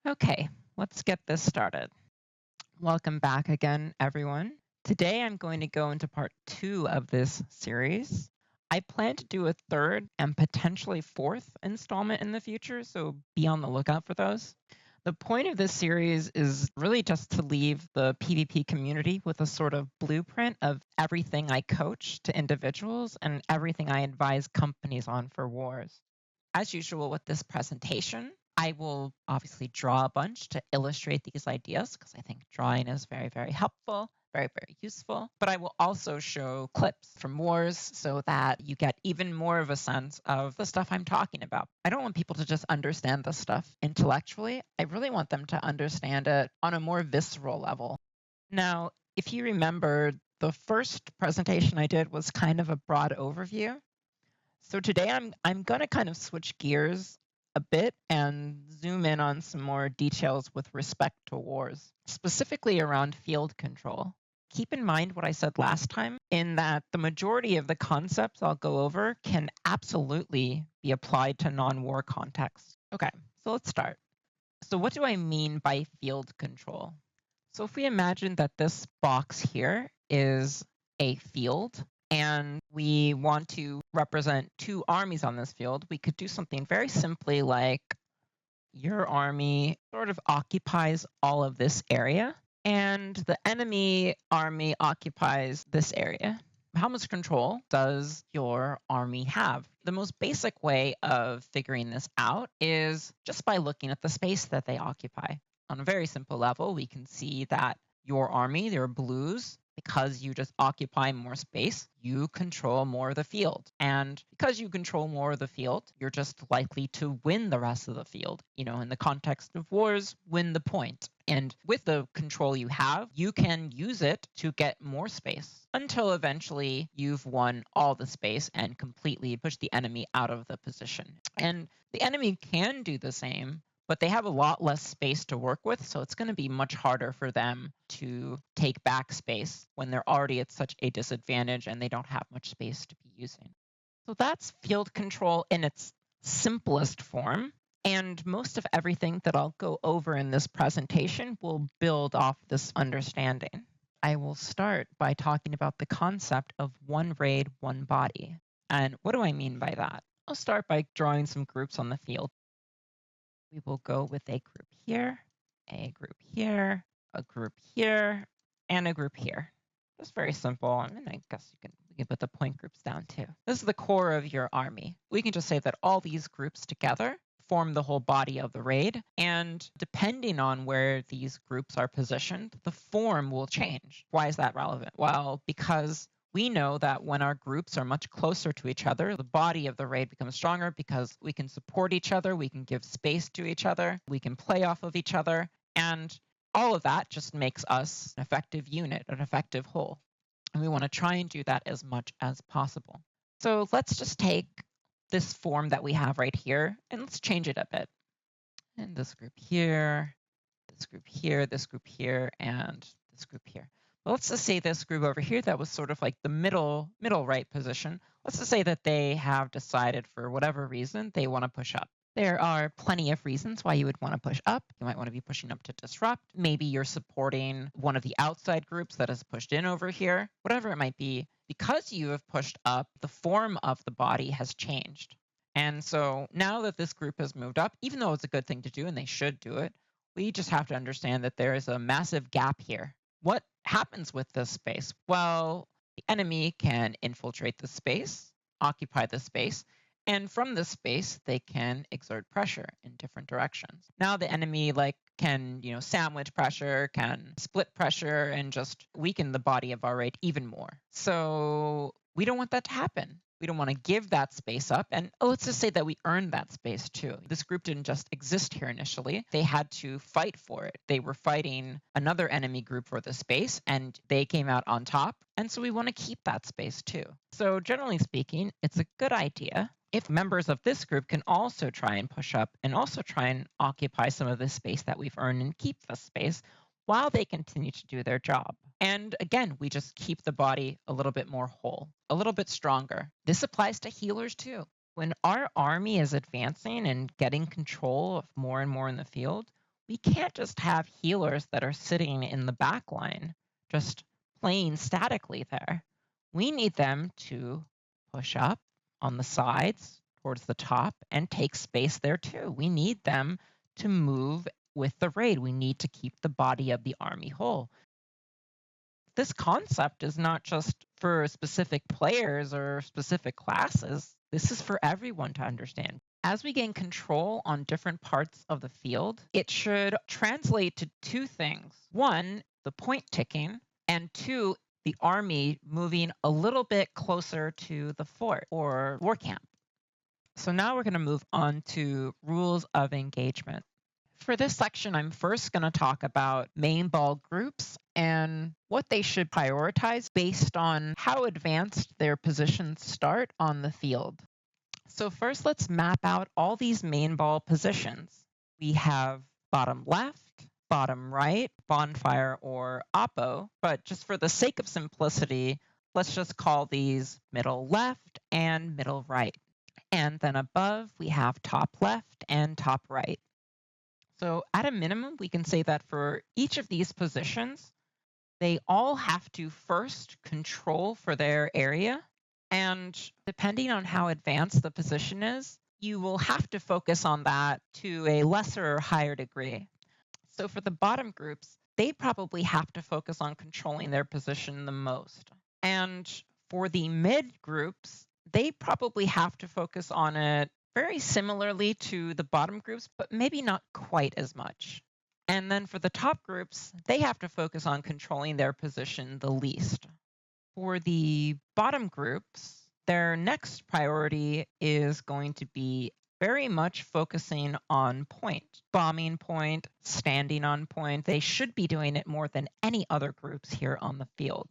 Okay, let's get this started. Welcome back again, everyone. Today I'm going to go into part 2 of this series. I plan to do a third and potentially fourth installment in the future, so be on the lookout for those. The point of this series is really just to leave the PvP community with a sort of blueprint of everything I coach to individuals and everything I advise companies on for wars. As usual with this presentation, I will obviously draw a bunch to illustrate these ideas because I think drawing is very, very helpful, very, very useful. But I will also show clips from wars so that you get even more of a sense of the stuff I'm talking about. I don't want people to just understand the stuff intellectually. I really want them to understand it on a more visceral level. Now, if you remember, the first presentation I did was kind of a broad overview. So today I'm going to kind of switch gears a bit and zoom in on some more details with respect to wars, specifically around field control. Keep in mind what I said last time, in that the majority of the concepts I'll go over can absolutely be applied to non-war contexts. Okay, so let's start. So what do I mean by field control? So if we imagine that this box here is a field, and we want to represent two armies on this field, we could do something very simply like your army sort of occupies all of this area, and the enemy army occupies this area. How much control does your army have? The most basic way of figuring this out is just by looking at the space that they occupy. On a very simple level, we can see that your army, their blues, because you just occupy more space, you control more of the field. And because you control more of the field, you're just likely to win the rest of the field. You know, in the context of wars, win the point. And with the control you have, you can use it to get more space until eventually you've won all the space and completely push the enemy out of the position. And the enemy can do the same, but they have a lot less space to work with, so it's going to be much harder for them to take back space when they're already at such a disadvantage and they don't have much space to be using. So that's field control in its simplest form. And most of everything that I'll go over in this presentation will build off this understanding. I will start by talking about the concept of one raid, one body. And what do I mean by that? I'll start by drawing some groups on the field. We will go with a group here, a group here, a group here, and a group here. Just very simple. I mean, I guess we can put the point groups down too. This is the core of your army. We can just say that all these groups together form the whole body of the raid. And depending on where these groups are positioned, the form will change. Why is that relevant? Well, because we know that when our groups are much closer to each other, the body of the raid becomes stronger because we can support each other, we can give space to each other, we can play off of each other, and all of that just makes us an effective unit, an effective whole. And we want to try and do that as much as possible. So let's just take this form that we have right here, and let's change it a bit. And this group here, this group here, this group here, and this group here. Well, let's just say this group over here that was sort of like the middle right position. Let's just say that they have decided for whatever reason they want to push up. There are plenty of reasons why you would want to push up. You might want to be pushing up to disrupt. Maybe you're supporting one of the outside groups that has pushed in over here, whatever it might be. Because you have pushed up, the form of the body has changed. And so now that this group has moved up, even though it's a good thing to do and they should do it, we just have to understand that there is a massive gap here. What happens with this space? Well, the enemy can infiltrate the space, occupy the space, and from this space, they can exert pressure in different directions. Now the enemy can, sandwich pressure, can split pressure, and just weaken the body of our raid even more. So we don't want that to happen. We don't want to give that space up. And let's just say that we earned that space too. This group didn't just exist here initially. They had to fight for it. They were fighting another enemy group for the space, and they came out on top. And so we want to keep that space too. So generally speaking, it's a good idea if members of this group can also try and push up and also try and occupy some of the space that we've earned and keep the space while they continue to do their job. And again, we just keep the body a little bit more whole, a little bit stronger. This applies to healers too. When our army is advancing and getting control of more and more in the field, we can't just have healers that are sitting in the back line, just playing statically there. We need them to push up on the sides towards the top and take space there too. We need them to move with the raid. We need to keep the body of the army whole. This concept is not just for specific players or specific classes. This is for everyone to understand. As we gain control on different parts of the field, it should translate to two things. One, the point ticking, and two, the army moving a little bit closer to the fort or war camp. So now we're going to move on to rules of engagement. For this section, I'm first going to talk about Mainball groups and what they should prioritize based on how advanced their positions start on the field. So first, let's map out all these Mainball positions. We have bottom left, bottom right, bonfire, or oppo, but just for the sake of simplicity, let's just call these middle left and middle right. And then above, we have top left and top right. So at a minimum, we can say that for each of these positions, they all have to first control for their area. And depending on how advanced the position is, you will have to focus on that to a lesser or higher degree. So for the bottom groups, they probably have to focus on controlling their position the most. And for the mid groups, they probably have to focus on it very similarly to the bottom groups, but maybe not quite as much. And then for the top groups, they have to focus on controlling their position the least. For the bottom groups, their next priority is going to be very much focusing on point, bombing point, standing on point. They should be doing it more than any other groups here on the field.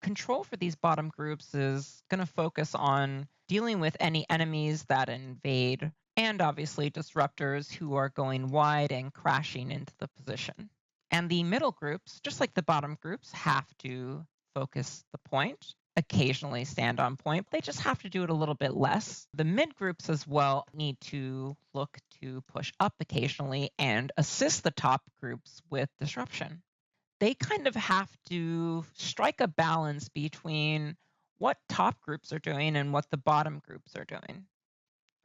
Control for these bottom groups is going to focus on dealing with any enemies that invade, and obviously disruptors who are going wide and crashing into the position. And the middle groups, just like the bottom groups, have to focus the point, occasionally stand on point. They just have to do it a little bit less. The mid groups as well need to look to push up occasionally and assist the top groups with disruption. They kind of have to strike a balance between what top groups are doing and what the bottom groups are doing.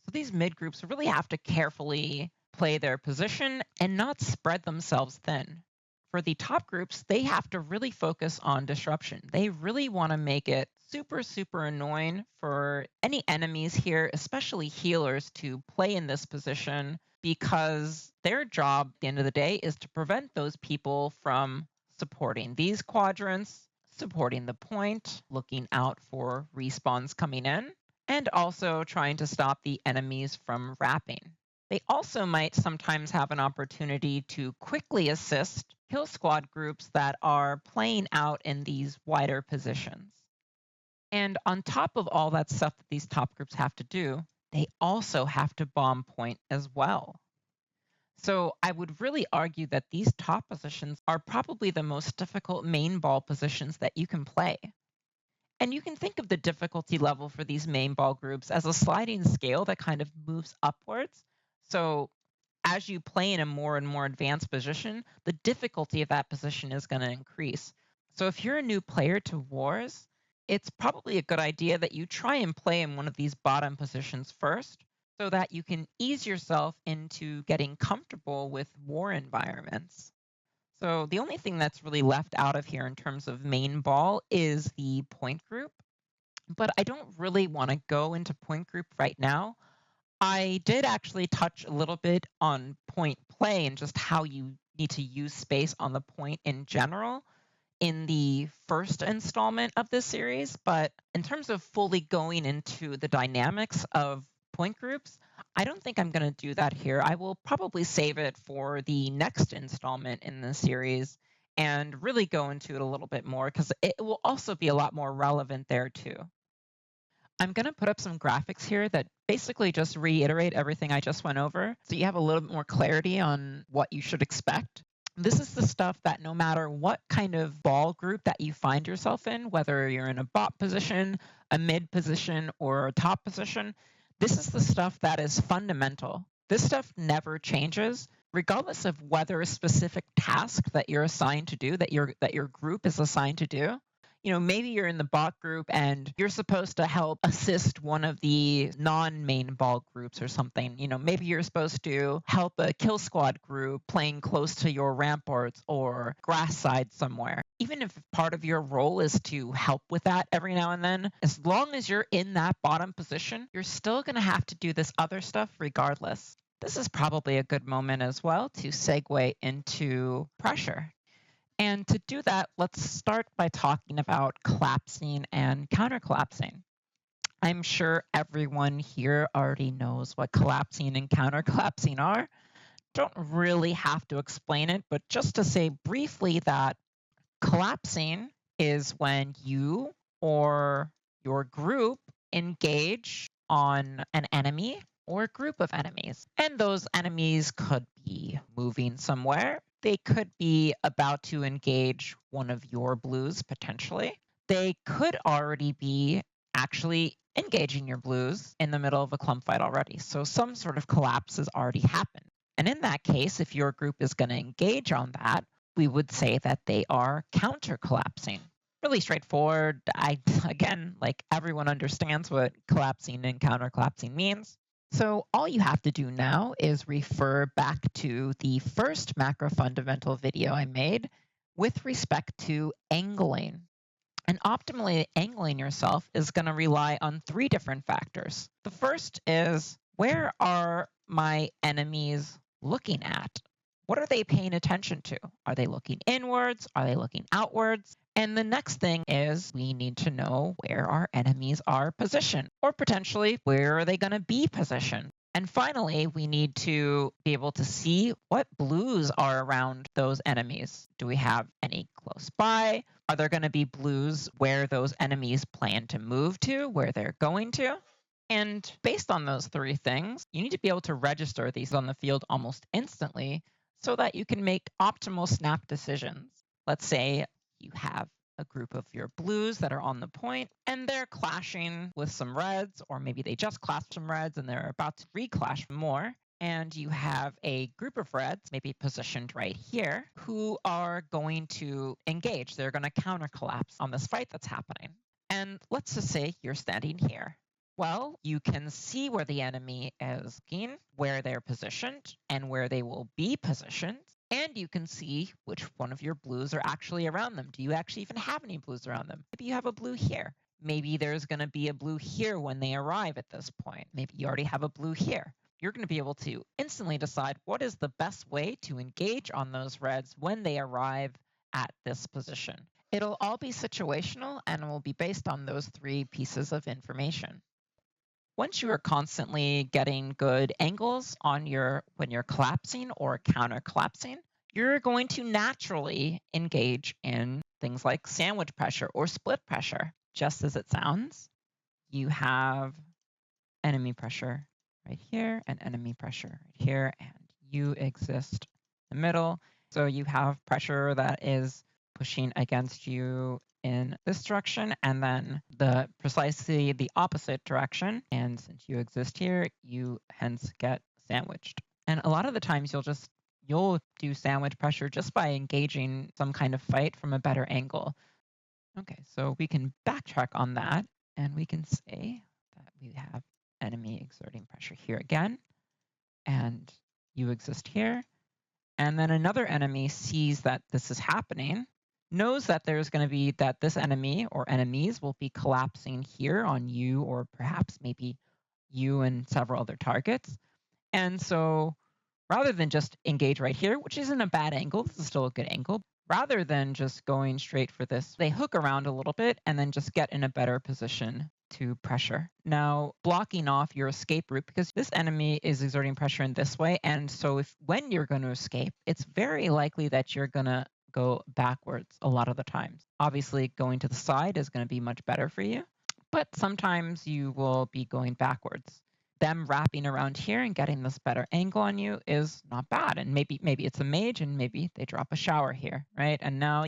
So these mid groups really have to carefully play their position and not spread themselves thin. For the top groups, they have to really focus on disruption. They really want to make it super, super annoying for any enemies here, especially healers, to play in this position, because their job at the end of the day is to prevent those people from supporting these quadrants, supporting the point, looking out for respawns coming in, and also trying to stop the enemies from wrapping. They also might sometimes have an opportunity to quickly assist kill squad groups that are playing out in these wider positions. And on top of all that stuff that these top groups have to do, they also have to bomb point as well. So I would really argue that these top positions are probably the most difficult main ball positions that you can play. And you can think of the difficulty level for these main ball groups as a sliding scale that kind of moves upwards. So as you play in a more and more advanced position, the difficulty of that position is going to increase. So if you're a new player to Wars, it's probably a good idea that you try and play in one of these bottom positions first, so that you can ease yourself into getting comfortable with war environments. So the only thing that's really left out of here in terms of main ball is the point group. But I don't really want to go into point group right now. I did actually touch a little bit on point play and just how you need to use space on the point in general in the first installment of this series. But in terms of fully going into the dynamics of point groups, I don't think I'm going to do that here. I will probably save it for the next installment in the series and really go into it a little bit more, because it will also be a lot more relevant there too. I'm going to put up some graphics here that basically just reiterate everything I just went over, so you have a little bit more clarity on what you should expect. This is the stuff that no matter what kind of ball group that you find yourself in, whether you're in a bot position, a mid position, or a top position, this is the stuff that is fundamental. This stuff never changes. regardless of whether a specific task that you're assigned to do, that your group is assigned to do. Maybe you're in the bot group and you're supposed to help assist one of the non-Mainball groups or something. Maybe you're supposed to help a kill squad group playing close to your ramparts or grass side somewhere. Even if part of your role is to help with that every now and then, as long as you're in that bottom position, you're still going to have to do this other stuff regardless. This is probably a good moment as well to segue into pressure. And to do that, let's start by talking about collapsing and counter-collapsing. I'm sure everyone here already knows what collapsing and counter-collapsing are. Don't really have to explain it, but just to say briefly that collapsing is when you or your group engage on an enemy or a group of enemies. And those enemies could be moving somewhere. They could be about to engage one of your blues, potentially. They could already be actually engaging your blues in the middle of a clump fight already. So some sort of collapse has already happened. And in that case, if your group is going to engage on that, we would say that they are counter-collapsing. Really straightforward. Again, like everyone understands what collapsing and counter-collapsing means. So all you have to do now is refer back to the first macro fundamental video I made with respect to angling. And optimally angling yourself is going to rely on 3 different factors. The first is, where are my enemies looking at? What are they paying attention to? Are they looking inwards? Are they looking outwards? And the next thing is we need to know where our enemies are positioned, or potentially where are they going to be positioned. And finally, we need to be able to see what blues are around those enemies. Do we have any close by? Are there going to be blues where those enemies plan to move to, where they're going to? And based on those 3 things, you need to be able to register these on the field almost instantly so that you can make optimal snap decisions. Let's say you have a group of your blues that are on the point and they're clashing with some reds, or maybe they just clashed some reds and they're about to reclash more. And you have a group of reds, maybe positioned right here, who are going to engage. They're going to counter-collapse on this fight that's happening. And let's just say you're standing here. Well, you can see where the enemy is looking, where they're positioned, and where they will be positioned. And you can see which one of your blues are actually around them. Do you actually even have any blues around them? Maybe you have a blue here. Maybe there's going to be a blue here when they arrive at this point. Maybe you already have a blue here. You're going to be able to instantly decide what is the best way to engage on those reds when they arrive at this position. It'll all be situational and will be based on those 3 pieces of information. Once you are constantly getting good angles on when you're collapsing or counter-collapsing, you're going to naturally engage in things like sandwich pressure or split pressure. Just as it sounds, you have enemy pressure right here and enemy pressure right here, and you exist in the middle. So you have pressure that is pushing against you in this direction, and then precisely the opposite direction. And since you exist here, you hence get sandwiched. And a lot of the times you'll do sandwich pressure just by engaging some kind of fight from a better angle. Okay, so we can backtrack on that, and we can say that we have enemy exerting pressure here again, and you exist here. And then another enemy sees that this is happening, knows that there's going to be that this enemy or enemies will be collapsing here on you, or perhaps maybe you and several other targets. And so rather than just engage right here, which isn't a bad angle, this is still a good angle, rather than just going straight for this, they hook around a little bit and then just get in a better position to pressure. Now, blocking off your escape route, because this enemy is exerting pressure in this way, and so when you're going to escape, it's very likely that you're going to go backwards a lot of the times. Obviously, going to the side is going to be much better for you, but sometimes you will be going backwards. Them wrapping around here and getting this better angle on you is not bad. And maybe it's a mage and maybe they drop a shower here, right? And now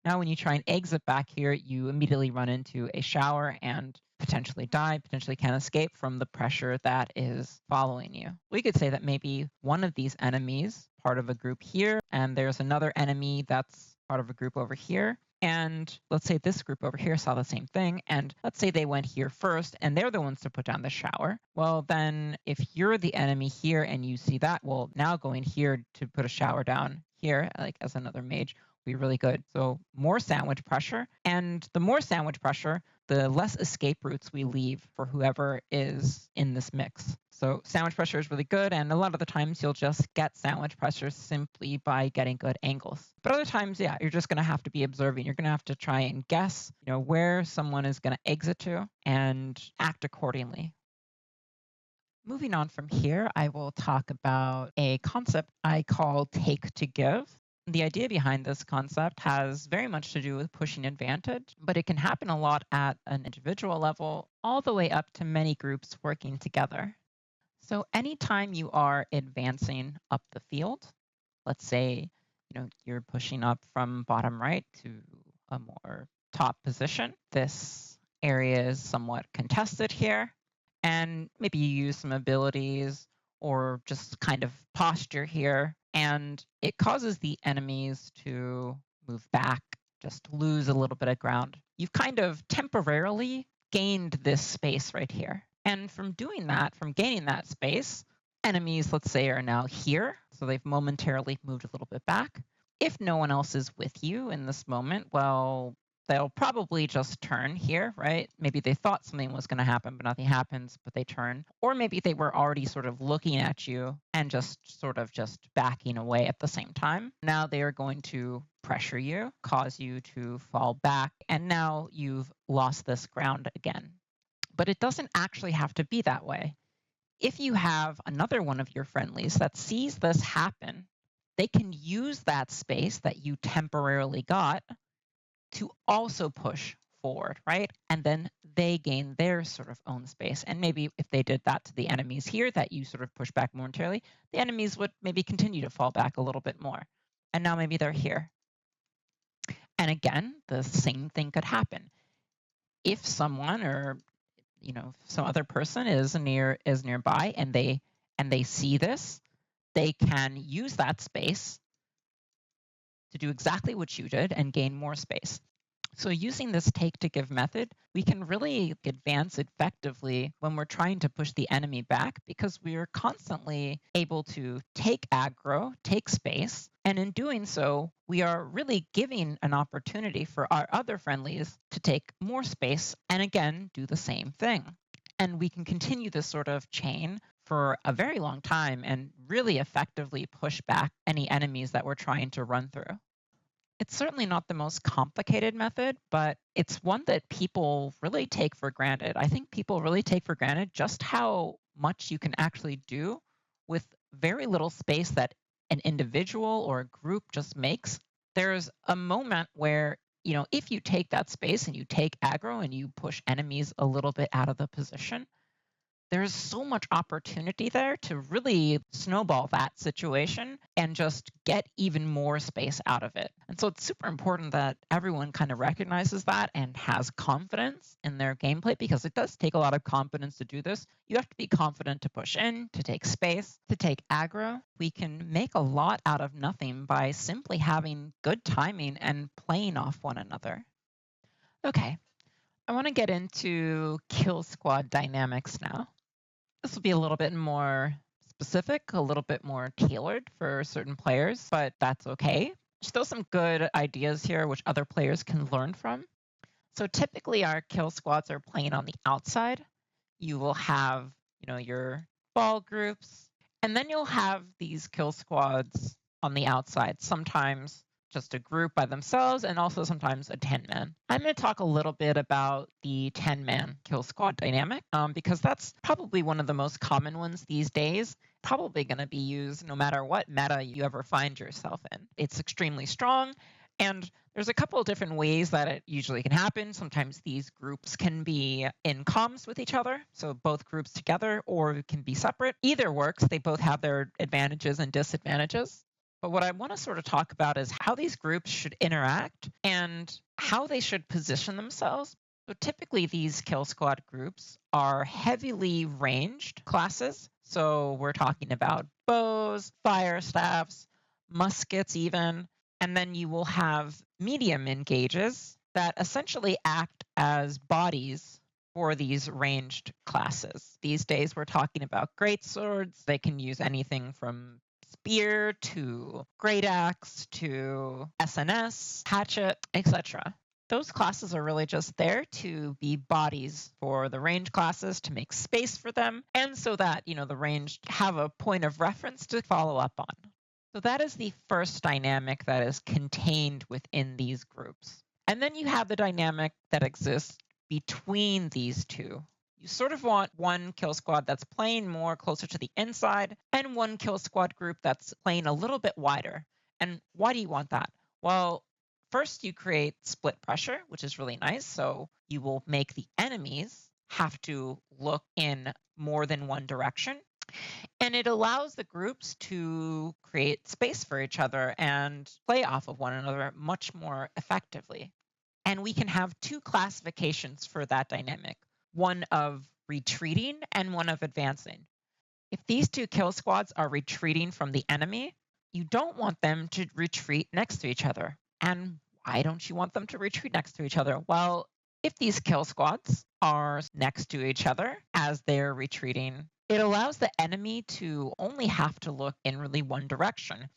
Now, when you try and exit back here, you immediately run into a shower and potentially die, potentially can't escape from the pressure that is following you. We could say that maybe one of these enemies, part of a group here, and there's another enemy that's part of a group over here. And let's say this group over here saw the same thing, and let's say they went here first, and they're the ones to put down the shower. Well, then if you're the enemy here and you see that, well, now going here to put a shower down here, like as another mage, will be really good. So more sandwich pressure, and the more sandwich pressure, the less escape routes we leave for whoever is in this mix. So sandwich pressure is really good, and a lot of the times you'll just get sandwich pressure simply by getting good angles. But other times, yeah, you're just going to have to be observing. You're going to have to try and guess, where someone is going to exit to and act accordingly. Moving on from here, I will talk about a concept I call take to give. The idea behind this concept has very much to do with pushing advantage, but it can happen a lot at an individual level, all the way up to many groups working together. So anytime you are advancing up the field, let's say, you're pushing up from bottom right to a more top position. This area is somewhat contested here, and maybe you use some abilities or just kind of posture here, and it causes the enemies to move back, just lose a little bit of ground. You've kind of temporarily gained this space right here. And from doing that, from gaining that space, enemies, let's say, are now here. So they've momentarily moved a little bit back. If no one else is with you in this moment, well, they'll probably just turn here, right? Maybe they thought something was going to happen, but nothing happens, but they turn. Or maybe they were already sort of looking at you and just backing away at the same time. Now they are going to pressure you, cause you to fall back, and now you've lost this ground again. But it doesn't actually have to be that way. If you have another one of your friendlies that sees this happen, they can use that space that you temporarily got to also push forward, right? And then they gain their sort of own space. And maybe if they did that to the enemies here that you sort of push back momentarily, the enemies would maybe continue to fall back a little bit more. And now maybe they're here. And again, the same thing could happen. If someone or some other person is nearby and they see this, they can use that space to do exactly what you did and gain more space. So using this take to give method, we can really advance effectively when we're trying to push the enemy back, because we are constantly able to take aggro, take space, and in doing so, we are really giving an opportunity for our other friendlies to take more space and again, do the same thing. And we can continue this sort of chain for a very long time and really effectively push back any enemies that we're trying to run through. It's certainly not the most complicated method, but it's one that people really take for granted. I think people really take for granted just how much you can actually do with very little space that an individual or a group just makes. There's a moment where, if you take that space and you take aggro and you push enemies a little bit out of the position, there's so much opportunity there to really snowball that situation and just get even more space out of it. And so it's super important that everyone kind of recognizes that and has confidence in their gameplay, because it does take a lot of confidence to do this. You have to be confident to push in, to take space, to take aggro. We can make a lot out of nothing by simply having good timing and playing off one another. Okay, I want to get into kill squad dynamics now. This will be a little bit more specific, a little bit more tailored for certain players, but that's okay. Still some good ideas here which other players can learn from. So typically our kill squads are playing on the outside. You will have, your ball groups, and then you'll have these kill squads on the outside, sometimes just a group by themselves, and also sometimes a 10-man. I'm going to talk a little bit about the 10-man kill squad dynamic, because that's probably one of the most common ones these days, probably going to be used no matter what meta you ever find yourself in. It's extremely strong, and there's a couple of different ways that it usually can happen. Sometimes these groups can be in comms with each other, so both groups together, or it can be separate. Either works. They both have their advantages and disadvantages. But what I want to sort of talk about is how these groups should interact and how they should position themselves. So typically these kill squad groups are heavily ranged classes. So we're talking about bows, fire staffs, muskets even, and then you will have medium engages that essentially act as bodies for these ranged classes. These days we're talking about great swords. They can use anything from spear to great axe to SNS, hatchet, etc. Those classes are really just there to be bodies for the ranged classes, to make space for them, and so that, the ranged have a point of reference to follow up on. So that is the first dynamic that is contained within these groups. And then you have the dynamic that exists between these two. You sort of want one kill squad that's playing more closer to the inside and one kill squad group that's playing a little bit wider. And why do you want that? Well, first you create split pressure, which is really nice. So you will make the enemies have to look in more than one direction. And it allows the groups to create space for each other and play off of one another much more effectively. And we can have two classifications for that dynamic, one of retreating and one of advancing. If these two kill squads are retreating from the enemy, you don't want them to retreat next to each other. And why don't you want them to retreat next to each other? Well, if these kill squads are next to each other as they're retreating, it allows the enemy to only have to look in really one direction.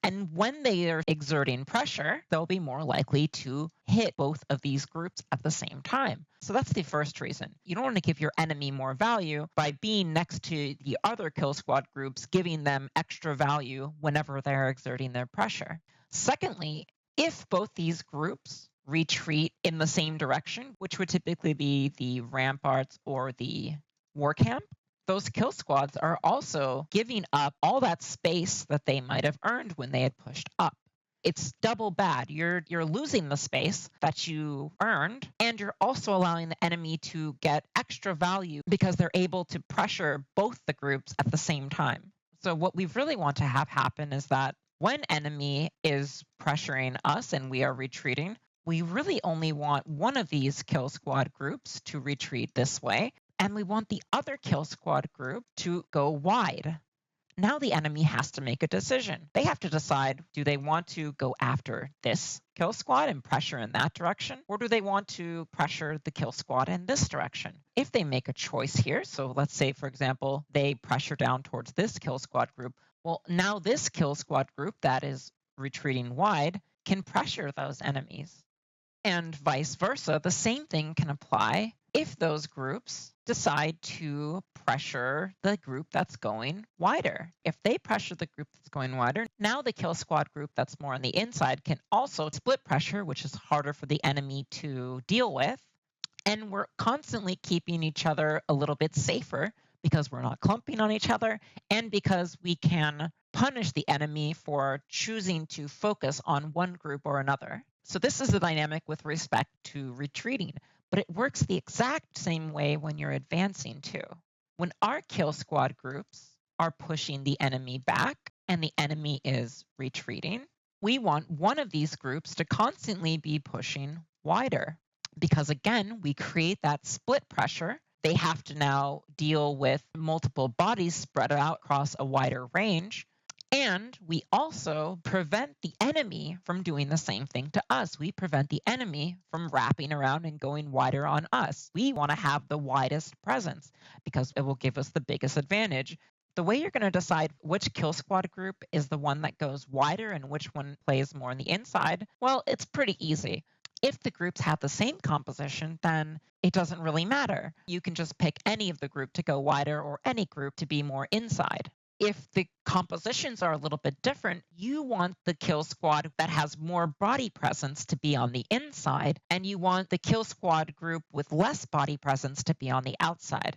And when they are exerting pressure, they'll be more likely to hit both of these groups at the same time. So that's the first reason. You don't want to give your enemy more value by being next to the other kill squad groups, giving them extra value whenever they're exerting their pressure. Secondly, if both these groups retreat in the same direction, which would typically be the ramparts or the war camp, those kill squads are also giving up all that space that they might have earned when they had pushed up. It's double bad. You're losing the space that you earned, and you're also allowing the enemy to get extra value because they're able to pressure both the groups at the same time. So what we really want to have happen is that when enemy is pressuring us and we are retreating, we really only want one of these kill squad groups to retreat this way, and we want the other kill squad group to go wide. Now the enemy has to make a decision. They have to decide, do they want to go after this kill squad and pressure in that direction, or do they want to pressure the kill squad in this direction? If they make a choice here, so let's say, for example, they pressure down towards this kill squad group, well, now this kill squad group that is retreating wide can pressure those enemies. And vice versa, the same thing can apply if those groups decide to pressure the group that's going wider. If they pressure the group that's going wider, now the kill squad group that's more on the inside can also split pressure, which is harder for the enemy to deal with. And we're constantly keeping each other a little bit safer because we're not clumping on each other and because we can punish the enemy for choosing to focus on one group or another. So this is the dynamic with respect to retreating, but it works the exact same way when you're advancing too. When our kill squad groups are pushing the enemy back and the enemy is retreating, we want one of these groups to constantly be pushing wider because, again, we create that split pressure. They have to now deal with multiple bodies spread out across a wider range. And we also prevent the enemy from doing the same thing to us. We prevent the enemy from wrapping around and going wider on us. We want to have the widest presence because it will give us the biggest advantage. The way you're going to decide which kill squad group is the one that goes wider and which one plays more on the inside, well, it's pretty easy. If the groups have the same composition, then it doesn't really matter. You can just pick any of the group to go wider or any group to be more inside. If the compositions are a little bit different, you want the kill squad that has more body presence to be on the inside, and you want the kill squad group with less body presence to be on the outside.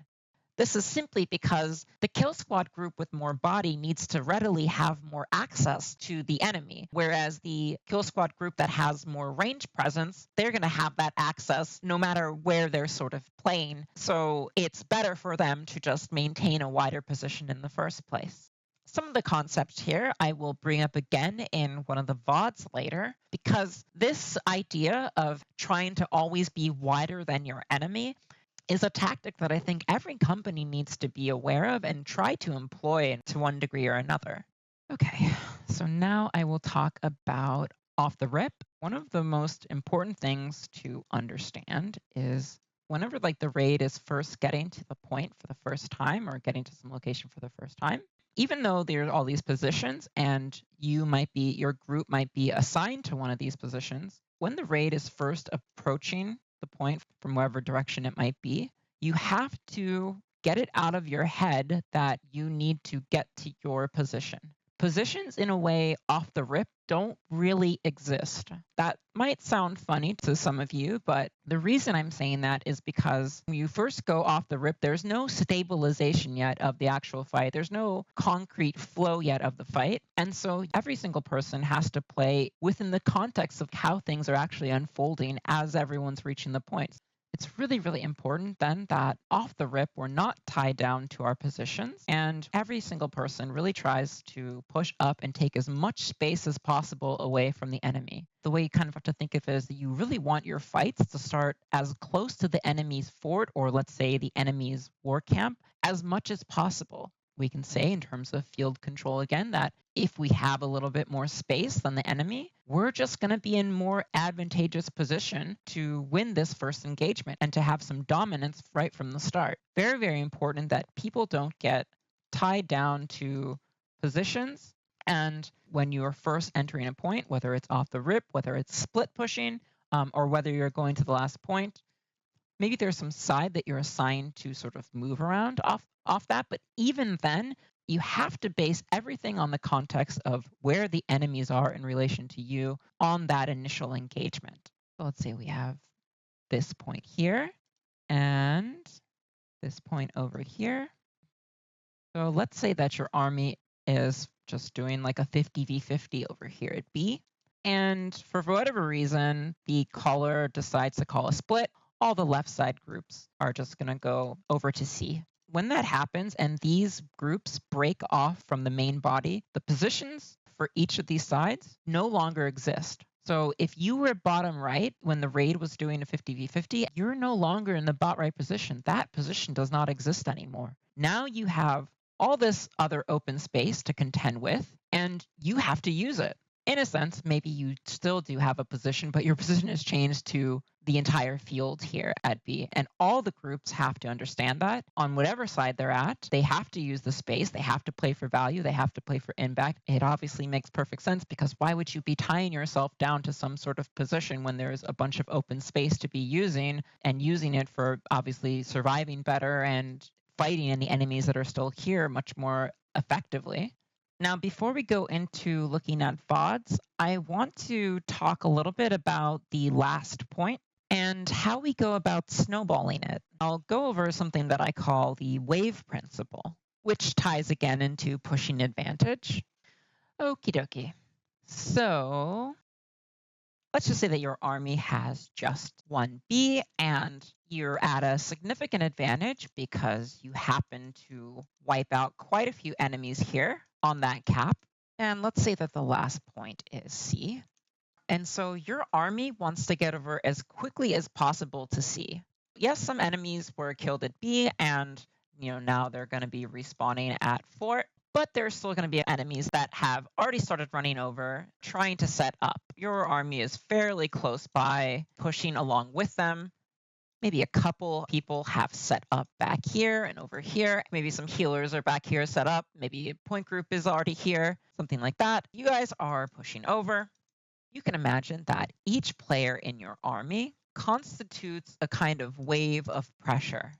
This is simply because the kill squad group with more body needs to readily have more access to the enemy, whereas the kill squad group that has more range presence, they're going to have that access no matter where they're sort of playing. So it's better for them to just maintain a wider position in the first place. Some of the concepts here I will bring up again in one of the VODs later, because this idea of trying to always be wider than your enemy is a tactic that I think every company needs to be aware of and try to employ to one degree or another. Okay, so now I will talk about off the rip. One of the most important things to understand is whenever like the raid is first getting to the point for the first time or getting to some location for the first time, even though there's all these positions and your group might be assigned to one of these positions, when the raid is first approaching the point from wherever direction it might be, you have to get it out of your head that you need to get to your position. Positions in a way off the rip don't really exist. That might sound funny to some of you, but the reason I'm saying that is because when you first go off the rip, there's no stabilization yet of the actual fight. There's no concrete flow yet of the fight. And so every single person has to play within the context of how things are actually unfolding as everyone's reaching the points. It's really, really important then that off the rip, we're not tied down to our positions, and every single person really tries to push up and take as much space as possible away from the enemy. The way you kind of have to think of it is that you really want your fights to start as close to the enemy's fort, or let's say the enemy's war camp, as much as possible. We can say in terms of field control again that if we have a little bit more space than the enemy, we're just going to be in more advantageous position to win this first engagement and to have some dominance right from the start. Very, very important that people don't get tied down to positions. And when you're first entering a point, whether it's off the rip, whether it's split pushing, or whether you're going to the last point, maybe there's some side that you're assigned to sort of move around off that. But even then, you have to base everything on the context of where the enemies are in relation to you on that initial engagement. So let's say we have this point here and this point over here. So let's say that your army is just doing like a 50v50 over here at B. And for whatever reason, the caller decides to call a split. All the left side groups are just going to go over to C. When that happens and these groups break off from the main body, the positions for each of these sides no longer exist. So if you were bottom right when the raid was doing a 50v50, you're no longer in the bot right position. That position does not exist anymore. Now you have all this other open space to contend with, and you have to use it. In a sense, maybe you still do have a position, but your position has changed to the entire field here at B. And all the groups have to understand that on whatever side they're at, they have to use the space, they have to play for value, they have to play for impact. It obviously makes perfect sense because why would you be tying yourself down to some sort of position when there's a bunch of open space to be using and using it for obviously surviving better and fighting any enemies that are still here much more effectively. Now, before we go into looking at VODs, I want to talk a little bit about the last point and how we go about snowballing it. I'll go over something that I call the wave principle, which ties again into pushing advantage. Okie dokie. So let's just say that your army has just one B and you're at a significant advantage because you happen to wipe out quite a few enemies here on that cap. And let's say that the last point is C. And so your army wants to get over as quickly as possible to C. Yes, some enemies were killed at B and now they're going to be respawning at fort, but there's still going to be enemies that have already started running over, trying to set up. Your army is fairly close by, pushing along with them. Maybe a couple people have set up back here and over here. Maybe some healers are back here set up. Maybe a point group is already here, something like that. You guys are pushing over. You can imagine that each player in your army constitutes a kind of wave of pressure.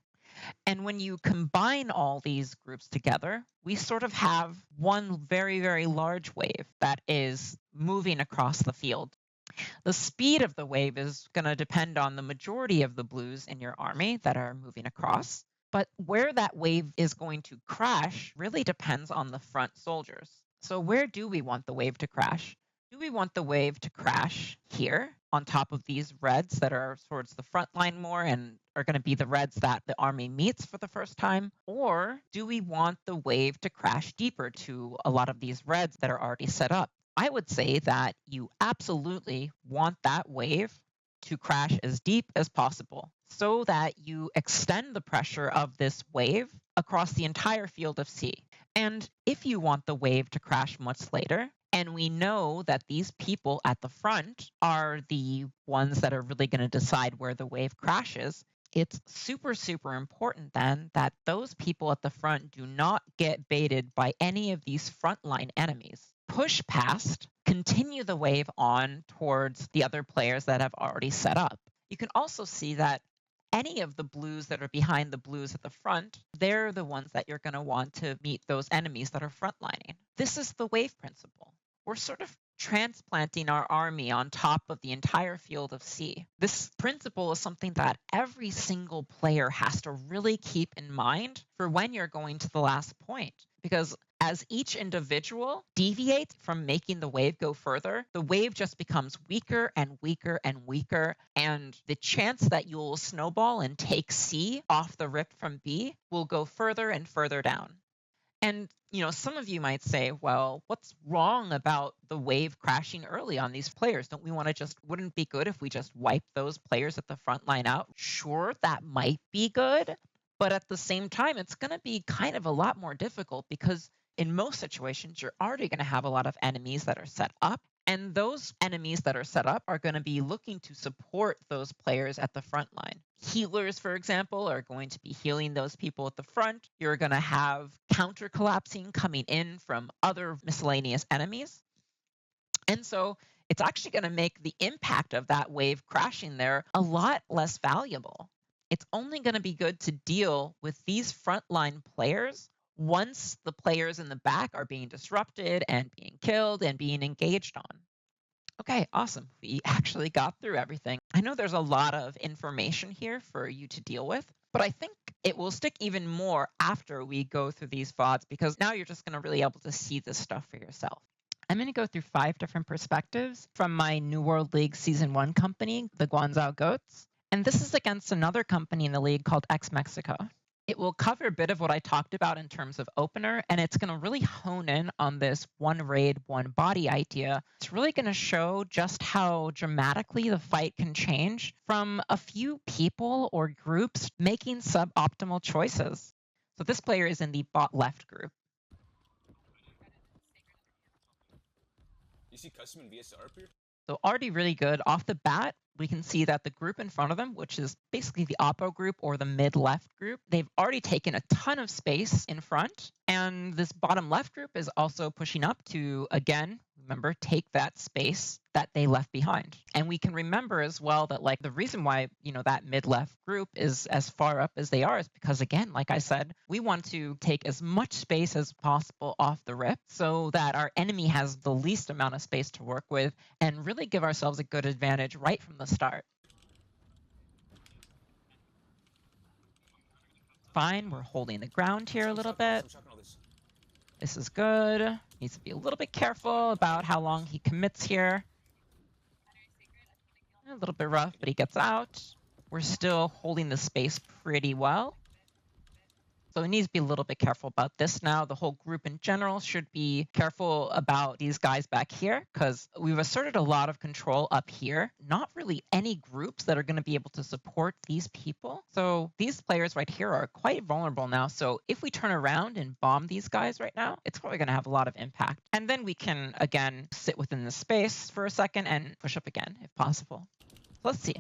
And when you combine all these groups together, we sort of have one very, very large wave that is moving across the field. The speed of the wave is going to depend on the majority of the blues in your army that are moving across. But where that wave is going to crash really depends on the front soldiers. So where do we want the wave to crash? Do we want the wave to crash here on top of these reds that are towards the front line more and are going to be the reds that the army meets for the first time? Or do we want the wave to crash deeper to a lot of these reds that are already set up? I would say that you absolutely want that wave to crash as deep as possible so that you extend the pressure of this wave across the entire field of C. And if you want the wave to crash much later, and we know that these people at the front are the ones that are really going to decide where the wave crashes, it's super, super important then that those people at the front do not get baited by any of these frontline enemies. Push past, continue the wave on towards the other players that have already set up. You can also see that any of the blues that are behind the blues at the front, they're the ones that you're going to want to meet those enemies that are frontlining. This is the wave principle. We're sort of transplanting our army on top of the entire field of C. This principle is something that every single player has to really keep in mind for when you're going to the last point. Because as each individual deviates from making the wave go further, the wave just becomes weaker and weaker and weaker, and the chance that you'll snowball and take C off the rip from B will go further and further down. And, some of you might say, well, what's wrong about the wave crashing early on these players? Wouldn't it be good if we just wipe those players at the front line out? Sure, that might be good. But at the same time, it's going to be kind of a lot more difficult because in most situations, you're already going to have a lot of enemies that are set up. And those enemies that are set up are going to be looking to support those players at the front line. Healers, for example, are going to be healing those people at the front. You're going to have counter collapsing coming in from other miscellaneous enemies. And so it's actually going to make the impact of that wave crashing there a lot less valuable. It's only going to be good to deal with these frontline players once the players in the back are being disrupted and being killed and being engaged on. Okay, awesome. We actually got through everything. I know there's a lot of information here for you to deal with, but I think it will stick even more after we go through these VODs because now you're just going to really be able to see this stuff for yourself. I'm going to go through 5 different perspectives from my New World League Season 1 company, the Guangzhou Goats. And this is against another company in the league called xMexico. It will cover a bit of what I talked about in terms of opener, and it's going to really hone in on this one raid, one body idea. It's really going to show just how dramatically the fight can change from a few people or groups making suboptimal choices. So this player is in the bot left group. You see custom and VSR here? So already really good. Off the bat, we can see that the group in front of them, which is basically the oppo group or the mid-left group, they've already taken a ton of space in front. And this bottom left group is also pushing up to, again, remember, take that space that they left behind. And we can remember as well that the reason why, that mid-left group is as far up as they are is because, again, like I said, we want to take as much space as possible off the rip so that our enemy has the least amount of space to work with and really give ourselves a good advantage right from the start. Fine, we're holding the ground here a little bit. This is good. Needs to be a little bit careful about how long he commits here. A little bit rough, but he gets out. We're still holding the space pretty well. So he needs to be a little bit careful about this now. The whole group in general should be careful about these guys back here because we've asserted a lot of control up here. Not really any groups that are going to be able to support these people. So these players right here are quite vulnerable now. So if we turn around and bomb these guys right now, it's probably going to have a lot of impact. And then we can, again, sit within the space for a second and push up again if possible. So let's see.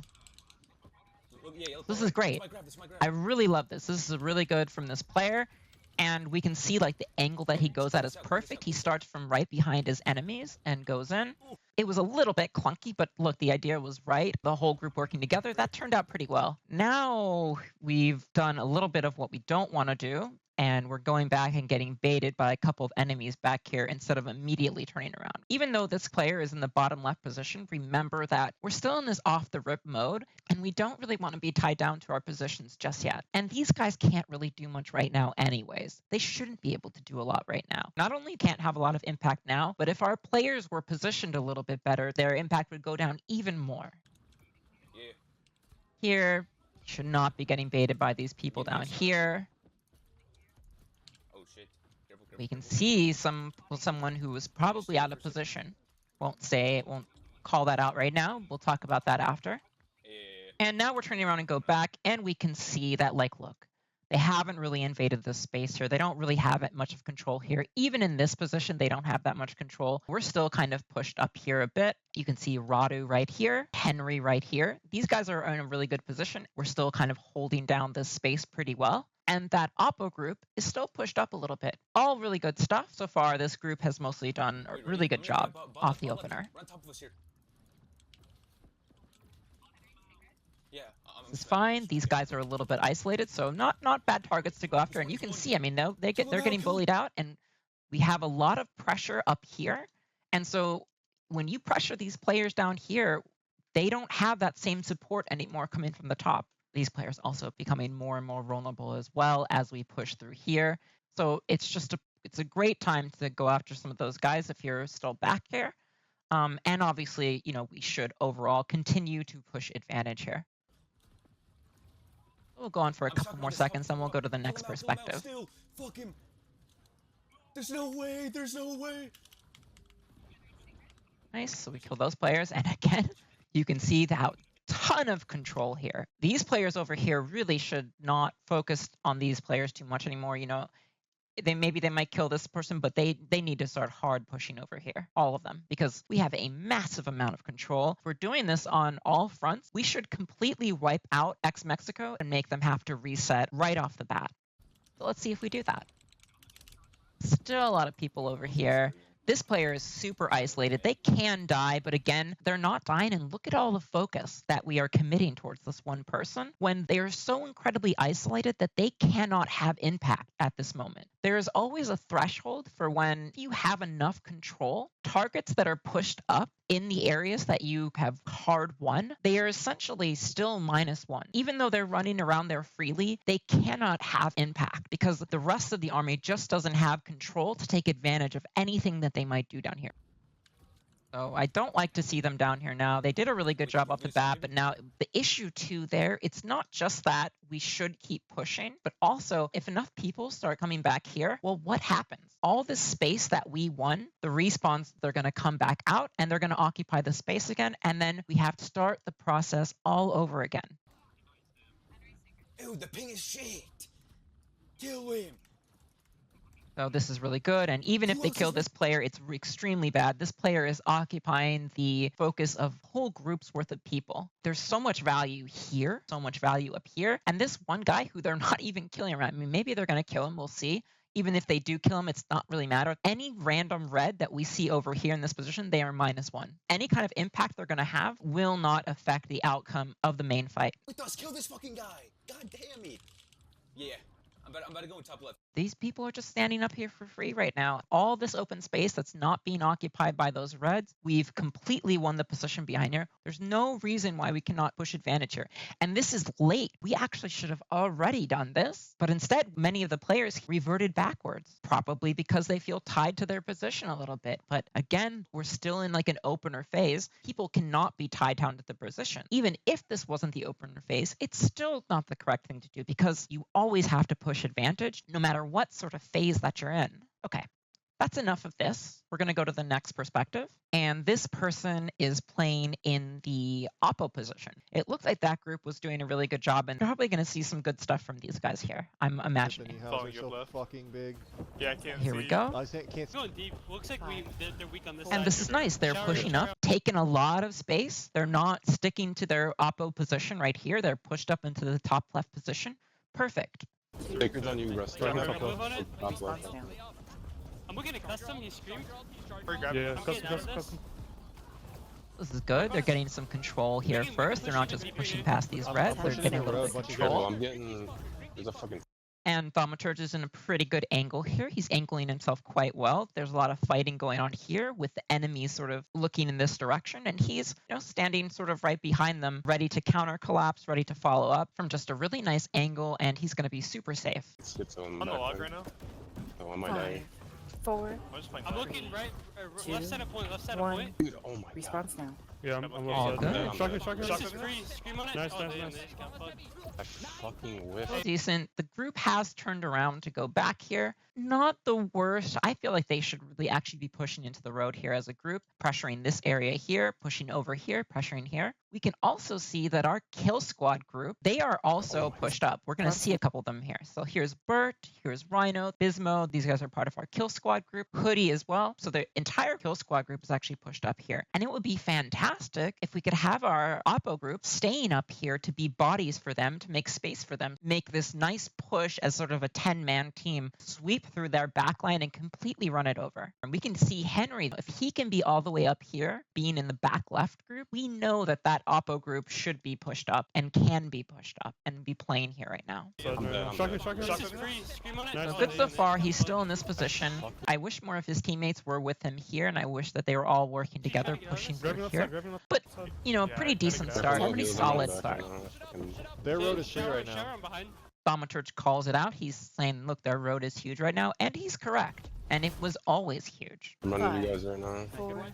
This is great. I really love this. This is really good from this player. And we can see the angle that he goes at is perfect. He starts from right behind his enemies and goes in. It was a little bit clunky, but look, the idea was right. The whole group working together, that turned out pretty well. Now we've done a little bit of what we don't want to do. and we're going back and getting baited by a couple of enemies back here instead of immediately turning around. Even though this player is in the bottom left position, remember that we're still in this off the rip mode, and we don't really want to be tied down to our positions just yet. And these guys can't really do much right now anyways. They shouldn't be able to do a lot right now. Not only can't have a lot of impact now, but if our players were positioned a little bit better, their impact would go down even more. Yeah. Here, should not be getting baited by these people down here. Oh shit. Careful, careful, We can careful. see someone who was probably out of position. Won't call that out right now. We'll talk about that after. Yeah. And now we're turning around and go back, and we can see that, like, look, they haven't really invaded this space here. They don't really have that much of control here. Even in this position, they don't have that much control. We're still kind of pushed up here a bit. You can see Radu right here, Henry right here. These guys are in a really good position. We're still kind of holding down this space pretty well. And that Oppo group is still pushed up a little bit. All really good stuff. So far, this group has mostly done a really good job off the opener. Run top of us here. Yeah. It's fine. These guys are a little bit isolated, so not bad targets to go after. And you can see, I mean, they're getting bullied out, and we have a lot of pressure up here. And so when you pressure these players down here, they don't have that same support anymore coming from the top. These players also becoming more and more vulnerable as well as we push through here. So it's a great time to go after some of those guys if you're still back here. And obviously, we should overall continue to push advantage here. We'll go on for a couple more seconds, then we'll go to the next perspective. Fuck him. There's no way. There's no way. Nice. So we kill those players, and again, you can see that ton of control here. These players over here really should not focus on these players too much anymore. They might kill this person, but they need to start hard pushing over here, all of them, because we have a massive amount of control. If we're doing this on all fronts, we should completely wipe out xMexico and make them have to reset right off the bat. So let's see if we do that. Still a lot of people over here. This player is super isolated. They can die, but again, they're not dying. And look at all the focus that we are committing towards this one person when they are so incredibly isolated that they cannot have impact at this moment. There is always a threshold for when you have enough control. Targets that are pushed up in the areas that you have hard won, they are essentially still -1. Even though they're running around there freely, they cannot have impact because the rest of the army just doesn't have control to take advantage of anything that they might do down here. So I don't like to see them down here now. They did a really good job off the bat, but now the issue too there, it's not just that we should keep pushing, but also if enough people start coming back here, well, what happens? All this space that we won, the respawns, they're going to come back out and they're going to occupy the space again, and then we have to start the process all over again. Ew, the ping is shit. Kill him. So this is really good, and even if they kill this player, it's extremely bad. This player is occupying the focus of whole groups worth of people. There's so much value here, so much value up here, and this one guy who they're not even killing around. I mean, maybe they're going to kill him, we'll see. Even if they do kill him, it's not really matter. Any random red that we see over here in this position, they are -1. Any kind of impact they're going to have will not affect the outcome of the main fight. Let us kill this fucking guy. God damn it. Yeah. I'm about to go in top left. These people are just standing up here for free right now. All this open space that's not being occupied by those reds, we've completely won the position behind here. There's no reason why we cannot push advantage here. And this is late. We actually should have already done this. But instead, many of the players reverted backwards, probably because they feel tied to their position a little bit. But again, we're still in like an opener phase. People cannot be tied down to the position. Even if this wasn't the opener phase, it's still not the correct thing to do because you always have to push advantage no matter what sort of phase that you're in. Okay, that's enough of this. We're going to go to the next perspective. And this person is playing in the Oppo position. It looks like that group was doing a really good job, and you're probably going to see some good stuff from these guys here, I'm imagining. They're so fucking big. Yeah, I can't Here see. we go. I can't It's going deep. Looks like they're weak on this side. And this is nice. They're pushing up, taking a lot of space. They're not sticking to their Oppo position right here. They're pushed up into the top left position. Perfect. Baker's on you, Russ. Right, move on it. I'm looking at custom. He screamed. Yeah, I'm getting out of this. This is good. They're getting some control here first. They're not just pushing past these reds. They're getting a little bit of Careful, control. I'm getting. There's a fucking. And Thaumaturge is in a pretty good angle here. He's angling himself quite well. There's a lot of fighting going on here with the enemies sort of looking in this direction. And he's standing sort of right behind them, ready to counter collapse, ready to follow up from just a really nice angle. And he's going to be super safe. On the log right now. Oh, I might die. 4, I'm looking right, Two, left side of point, left side 1. of point. Dude, oh my god. Response now. Yeah, I'm All left good. side. Shotgun. This is free, scream on it. Nice, Oh, nice, damn, nice. they just got fucked. I fucking whiffed. Decent. The group has turned around to go back here. Not the worst. I feel like they should really actually be pushing into the road here as a group, pressuring this area here, pushing over here, pressuring here. We can also see that our kill squad group, they are also pushed up. We're going to see a couple of them here. So here's Bert, here's Rhino, Bismo. These guys are part of our kill squad group. Hoodie as well. So the entire kill squad group is actually pushed up here. And it would be fantastic if we could have our Oppo group staying up here to be bodies for them, to make space for them, make this nice push as sort of a 10-man team, sweep through their backline and completely run it over. And we can see Henry, if he can be all the way up here, being in the back left group, we know that that Oppo group should be pushed up and can be pushed up and be playing here right now. Shotgun. This is free, scream on it. Nice. So Oh, good damn, so they far. just He's got still in this position. I wish more of his teammates were with him here, and I wish that they were all working together, pushing through here. But, a pretty decent start, pretty solid start. Their road is free right now. Shower, I'm behind. Thaumaturge calls it out. He's saying, look, their road is huge right now, and he's correct. And it was always huge. I'm running you guys right now. 4,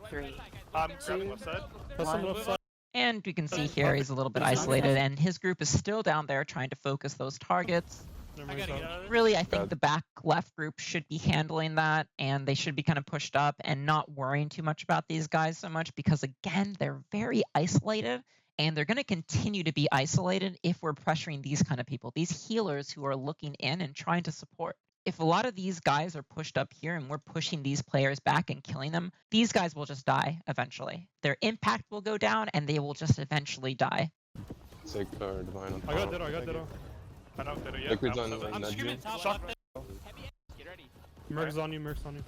3, I'm grabbing left side. That's on the 1. left side. And we can see here he's a little bit isolated, and his group is still down there trying to focus those targets. I gotta get out of this. Really, I think the back left group should be handling that, and they should be kind of pushed up and not worrying too much about these guys so much because, again, they're very isolated, and they're going to continue to be isolated if we're pressuring these kind of people, these healers who are looking in and trying to support. If a lot of these guys are pushed up here and we're pushing these players back and killing them, these guys will just die eventually. Their impact will go down, and they will just eventually die. Sick or divine on I got top. Ditto. I know Ditto, yeah. Liquid's on I'm Nudge. screaming top Shot. left. Get ready. Merc's on you.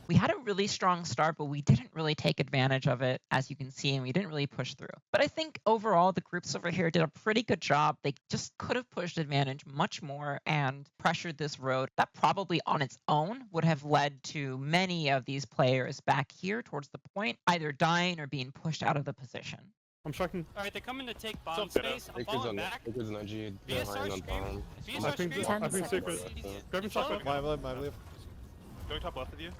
We had a really strong start, but we didn't really take advantage of it, as you can see, and we didn't really push through. But I think overall, the groups over here did a pretty good job. They just could have pushed advantage much more and pressured this road. That probably on its own would have led to many of these players back here towards the point, either dying or being pushed out of the position. I'm shocking. Alright, they're coming to take bomb Still space. I'm Liquid's falling on back. Liquid's on IG. VSR Behind on scream. bomb. VSR I think scream. 10 secret. seconds. Grabbing shotgun. My left. Going top left of you.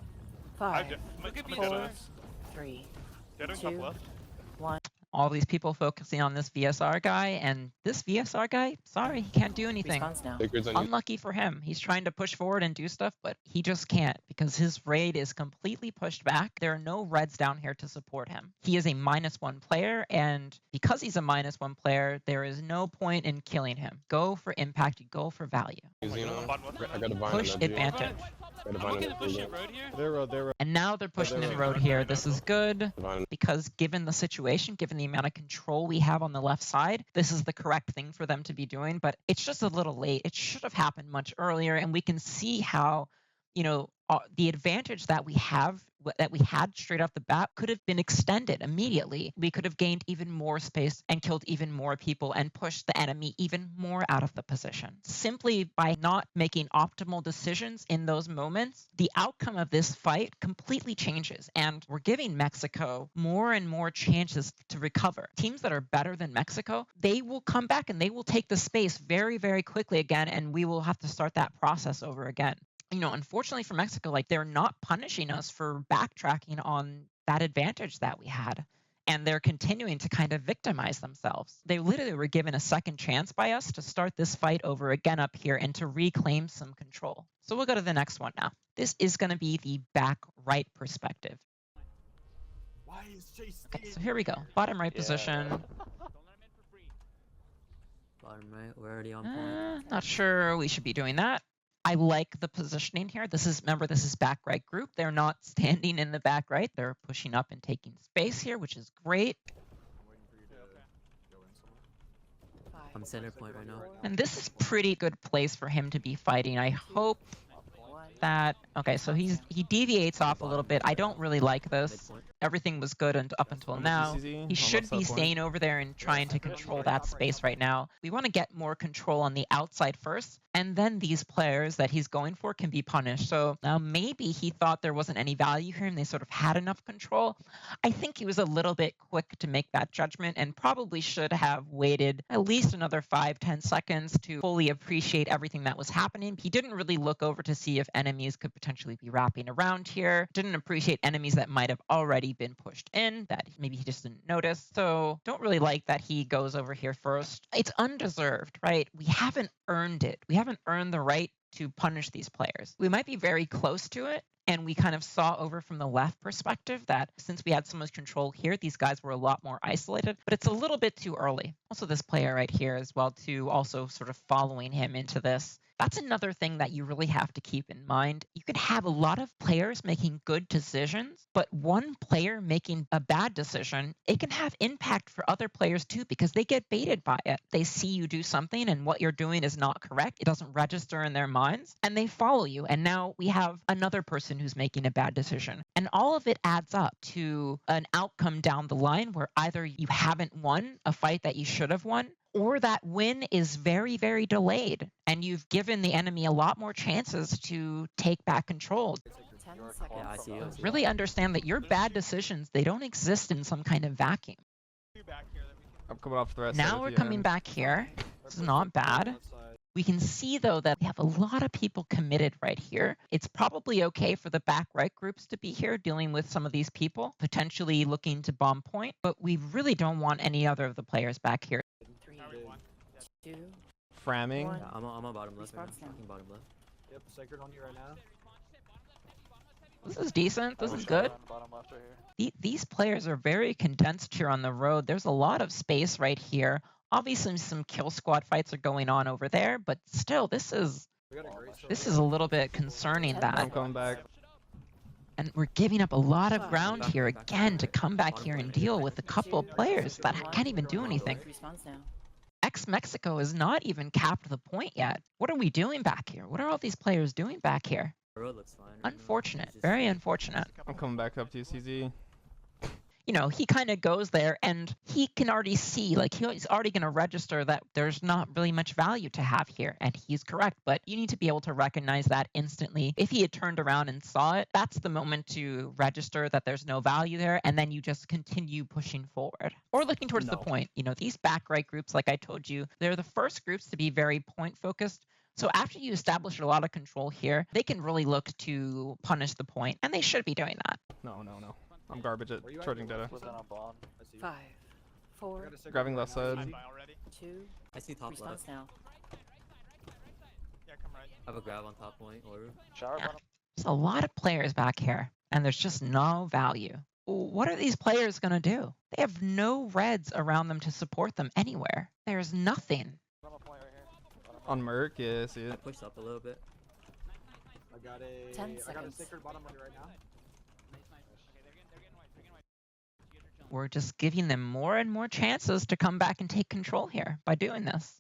5, Look at me. 4, 3, Dead on 2, top left. 1. All these people focusing on this VSR guy, and this VSR guy, sorry, he can't do anything. Response now. Liquid's on you. Unlucky for him. He's trying to push forward and do stuff, but he just can't because his raid is completely pushed back. There are no reds down here to support him. He is a -1 player, and because he's a -1 player, there is no point in killing him. Go for impact, go for value. I got a divine on Push Nudge. advantage. I'm looking to push it road here. Their road. And now they're pushing in road here. This is good because given the situation, given the amount of control we have on the left side, this is the correct thing for them to be doing, but it's just a little late. It should have happened much earlier, and we can see how, the advantage that we had straight off the bat could have been extended immediately. We could have gained even more space and killed even more people and pushed the enemy even more out of the position. Simply by not making optimal decisions in those moments, the outcome of this fight completely changes, and we're giving Mexico more and more chances to recover. Teams that are better than Mexico, they will come back and they will take the space very, very quickly again, and we will have to start that process over again. Unfortunately for Mexico, they're not punishing us for backtracking on that advantage that we had. And they're continuing to kind of victimize themselves. They literally were given a second chance by us to start this fight over again up here and to reclaim some control. So we'll go to the next one now. This is going to be the back right perspective. Okay, so here we go. Bottom right position. Bottom right, we're already on point. Not sure we should be doing that. I like the positioning here. Remember, this is back right group. They're not standing in the back right. They're pushing up and taking space here, which is great. I'm center point right now. And this is pretty good place for him to be fighting. I hope that. Okay, so he deviates off a little bit. I don't really like this. Midpoint. Everything was good up until now. He should be staying over there and trying to control that space right now. We want to get more control on the outside first, and then these players that he's going for can be punished. So now maybe he thought there wasn't any value here and they sort of had enough control. I think he was a little bit quick to make that judgment and probably should have waited at least another 5-10 seconds to fully appreciate everything that was happening. He didn't really look over to see if enemies could potentially be wrapping around here. Didn't appreciate enemies that might have already been pushed in that maybe he just didn't notice. So don't really like that he goes over here first. It's undeserved, right? We haven't earned it. We haven't earned the right to punish these players. We might be very close to it. And we kind of saw over from the left perspective that since we had so much control here, these guys were a lot more isolated, but it's a little bit too early. Also, this player right here as well, too, also sort of following him into this. That's another thing that you really have to keep in mind. You can have a lot of players making good decisions, but one player making a bad decision, it can have impact for other players too because they get baited by it. They see you do something and what you're doing is not correct. It doesn't register in their minds and they follow you. And now we have another person who's making a bad decision. And all of it adds up to an outcome down the line where either you haven't won a fight that you should have won, or that win is very, very delayed, and you've given the enemy a lot more chances to take back control. 10 seconds. Yeah, I see you. Really understand that your bad decisions, they don't exist in some kind of vacuum. I'm coming off the right Now we're coming back here. This is not bad. We can see, though, that we have a lot of people committed right here. It's probably okay for the back right groups to be here dealing with some of these people, potentially looking to bomb point, but we really don't want any other of the players back here. 3, 2, Framming. One. Yeah, I'm on bottom left right Response now. now. Fucking bottom left. Yep, sacred on you right now. This is decent. This is good. These players are very condensed here on the road. There's a lot of space right here. Obviously, some kill squad fights are going on over there, but still, this is a little bit concerning I'm that. coming back. And we're giving up a lot of ground here again to come back here and deal with a couple of players that can't even do anything. Response now. xMexico has not even capped the point yet. What are we doing back here? What are all these players doing back here? The road looks fine. right now. Unfortunate. It's just- Very unfortunate. I'm coming back up to you, CZ. You know, he kind of goes there and he can already see, like, he's already going to register that there's not really much value to have here. And he's correct, but you need to be able to recognize that instantly. If he had turned around and saw it, that's the moment to register that there's no value there. And then you just continue pushing forward or looking towards the point. You know, these back right groups, like I told you, they're the first groups to be very point focused. So after you establish a lot of control here, they can really look to punish the point, and they should be doing that. No. I'm garbage at charging data. 5, 4, Grabbing left side. 2, I see top response left. now. I have a grab on top point. Or There's a lot of players back here, and there's just no value. What are these players going to do? They have no reds around them to support them anywhere. There's nothing. On Merc, yeah, I see I it. pushed up a little bit. I got a 10 I got a seconds. sacred bottom on you right now. We're just giving them more and more chances to come back and take control here by doing this.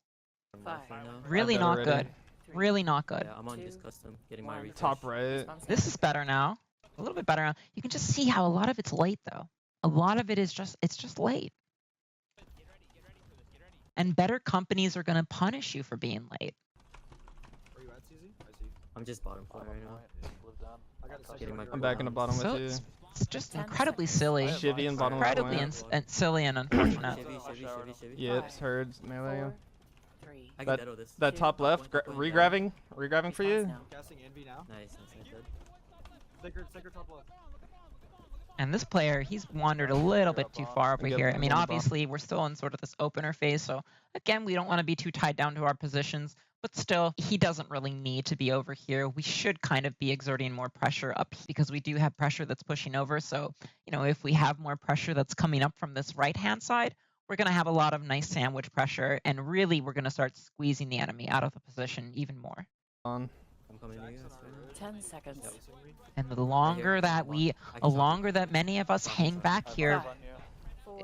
I'm 5, left right now. Really I've not got it good. already. 3, Really not good. Yeah, I'm on 2, just custom, getting my 1. refresh. Top right. Response This now. is better now. A little bit better now. You can just see how a lot of it's late, though. A lot of it is it's just late. And better companies are going to punish you for being late. Where you at, CZ? I see. I'm just bottom point right now. I got a sacred Getting on my you I'm right back in the now. bottom So with you. it's just 10 incredibly seconds. silly. Shivy and bottom left Incredibly point. silly and unfortunate. Shivy. Yips, herds, melee. 4, 3, I can deado this. That top left, re-grabbing for response you. now. Casting envy now. Nice, I dead. Sacred top left. And this player, he's wandered a little bit too far over Yep, here. I I'm mean, on the obviously, we're still in sort of this opener phase. So, again, we don't want to be too tied down to our positions. But still, he doesn't really need to be over here. We should kind of be exerting more pressure up because we do have pressure that's pushing over. So, you know, if we have more pressure that's coming up from this right-hand side, we're going to have a lot of nice sandwich pressure. And really, we're going to start squeezing the enemy out of the position even more. On. I'm coming to you guys right now. 10 seconds. And the longer that many of us hang back here,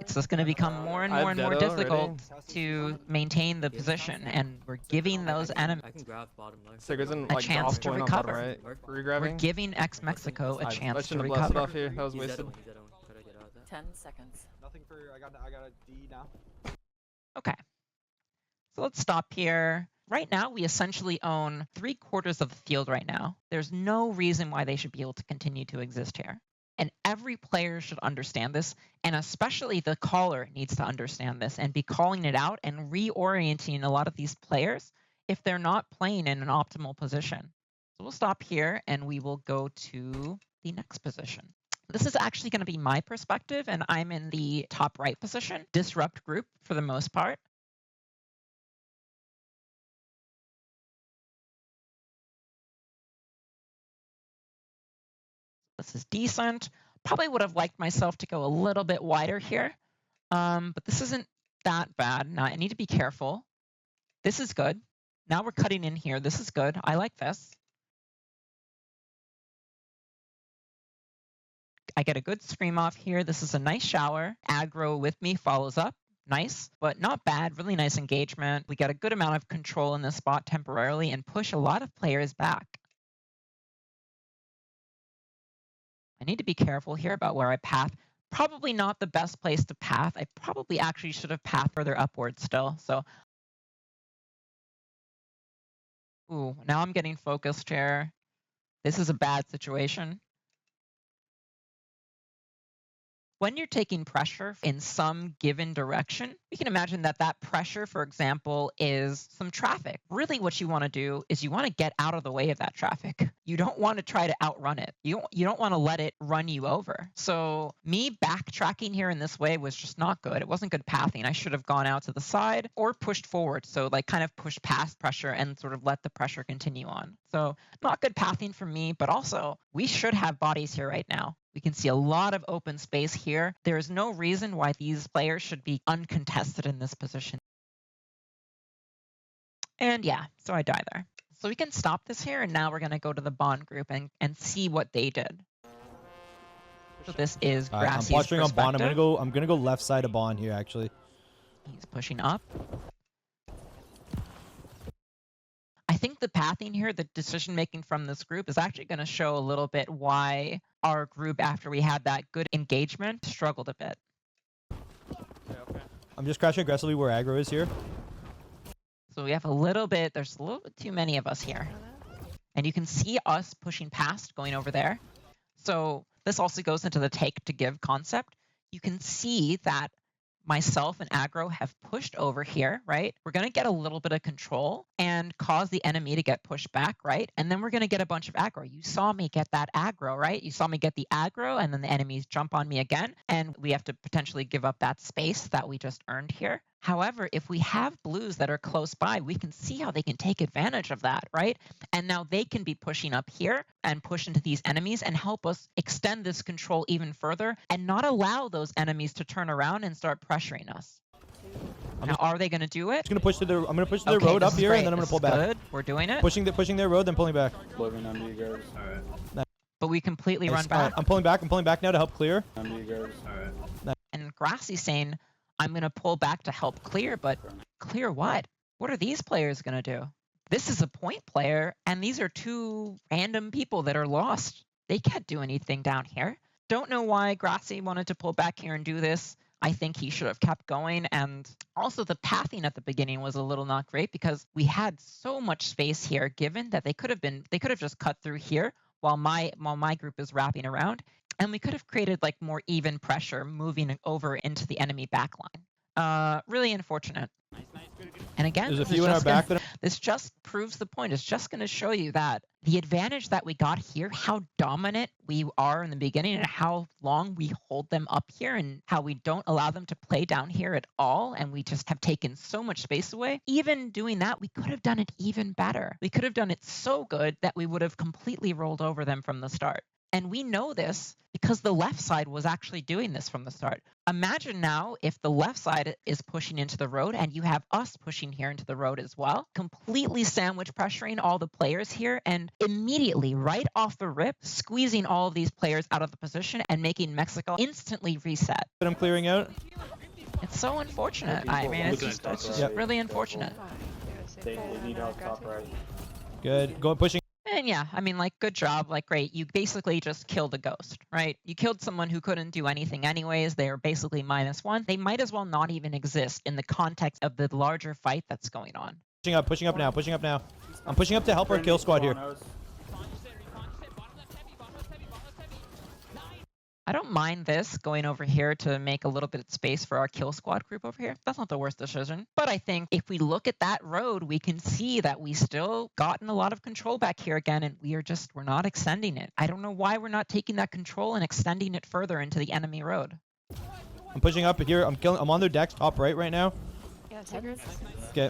it's just going to become more and more and more Ditto difficult already. to maintain the position, and we're giving those enemies I can grab bottom left. Sigurds in a like chance off to point on bottom recover. right. We're Regrabbing. giving xMexico a I chance to shouldn't have blasted recover. off here. That was He's dead wasted. one, he's dead one. Try to get out of that. 10 seconds. Nothing for. I got a D now. Okay. So let's stop here. Right now, we essentially own 3/4 of the field right now. There's no reason why they should be able to continue to exist here. And every player should understand this, and especially the caller needs to understand this and be calling it out and reorienting a lot of these players if they're not playing in an optimal position. So we'll stop here and we will go to the next position. This is actually going to be my perspective, and I'm in the top right position, disrupt group for the most part. This is decent. Probably would have liked myself to go a little bit wider here, but this isn't that bad. Now I need to be careful. This is good. Now we're cutting in here. This is good. I like this. I get a good scream off here. This is a nice shower. Aggro with me follows up. Nice, but not bad. Really nice engagement. We get a good amount of control in this spot temporarily and push a lot of players back. I need to be careful here about where I path. Probably not the best place to path. I probably actually should have pathed further upwards still. So, ooh, now I'm getting focused here. This is a bad situation. When you're taking pressure in some given direction, we can imagine that that pressure, for example, is some traffic. Really what you want to do is you want to get out of the way of that traffic. You don't want to try to outrun it. You don't want to let it run you over. So me backtracking here in this way was just not good. It wasn't good pathing. I should have gone out to the side or pushed forward. So like kind of push past pressure and sort of let the pressure continue on. So not good pathing for me, but also we should have bodies here right now. We can see a lot of open space here. There is no reason why these players should be uncontested in this position. And yeah, so I die there. So we can stop this here, and now we're going to go to the bond group and see what they did. So this is Grassy's I'm posturing on bond. perspective. I'm gonna go left side of bond here actually. He's pushing up. I think the pathing here, the decision making from this group is actually going to show a little bit why our group, after we had that good engagement, struggled a bit. Okay. I'm just crashing aggressively where aggro is here. So we have a little bit, there's a little bit too many of us here. And you can see us pushing past, going over there. So this also goes into the take to give concept. You can see that myself and aggro have pushed over here, right? We're going to get a little bit of control and cause the enemy to get pushed back, right? And then we're going to get a bunch of aggro. You saw me get that aggro, right? You saw me get the aggro, and then the enemies jump on me again, and we have to potentially give up that space that we just earned here. However, if we have blues that are close by, we can see how they can take advantage of that, right? And now they can be pushing up here and push into these enemies and help us extend this control even further and not allow those enemies to turn around and start pressuring us. Now, are they going to do it? I'm gonna push to the road up here, and then I'm gonna pull back. Good. We're doing it. Pushing their road, then pulling back. Living on you guys. Alright. But we completely run back. I'm pulling back now to help clear. On you guys. Alright. And Grassy's saying, I'm going to pull back to help clear, but clear what? What are these players going to do? This is a point player, and these are two random people that are lost. They can't do anything down here. Don't know why Grassy wanted to pull back here and do this. I think he should have kept going. And also the pathing at the beginning was a little not great because we had so much space here given that they could have just cut through here while my group is wrapping around. And we could have created like more even pressure moving over into the enemy backline. Really unfortunate. And again, There's a few in our back that this just proves the point. It's just going to show you that the advantage that we got here, how dominant we are in the beginning and how long we hold them up here and how we don't allow them to play down here at all. And we just have taken so much space away. Even doing that, we could have done it even better. We could have done it so good that we would have completely rolled over them from the start. And we know this because the left side was actually doing this from the start. Imagine now if the left side is pushing into the road and you have us pushing here into the road as well, completely sandwich pressuring all the players here and immediately, right off the rip, squeezing all of these players out of the position and making Mexico instantly reset. That I'm clearing out. It's so unfortunate. I mean, it's just really unfortunate. They need help top right. Good. Go pushing. And yeah, I mean, like, good job. Like, great. You basically just killed a ghost, right? You killed someone who couldn't do anything anyways. They are basically -1. They might as well not even exist in the context of the larger fight that's going on. Pushing up now. I'm pushing up to help our kill squad here. I don't mind this going over here to make a little bit of space for our kill squad group over here. That's not the worst decision. But I think if we look at that road, we can see that we still gotten a lot of control back here again, and we're not extending it. I don't know why we're not taking that control and extending it further into the enemy road. I'm pushing up here. I'm on their decks top right now. Yeah, Tigers. Okay.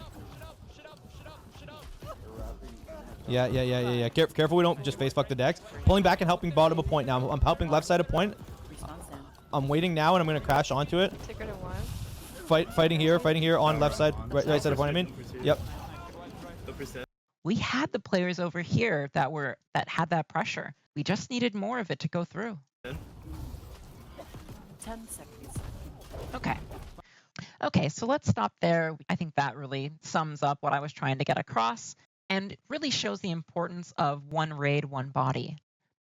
Yeah. Careful we don't just face fuck the decks. Pulling back and helping bottom a point now. I'm helping left side a point. I'm waiting now and I'm gonna crash onto it. Ticker to one. Fighting here on left side, right side of point. I mean, yep. We had the players over here that had that pressure. We just needed more of it to go through. 10 seconds. Okay, so let's stop there. I think that really sums up what I was trying to get across and it really shows the importance of one raid, one body.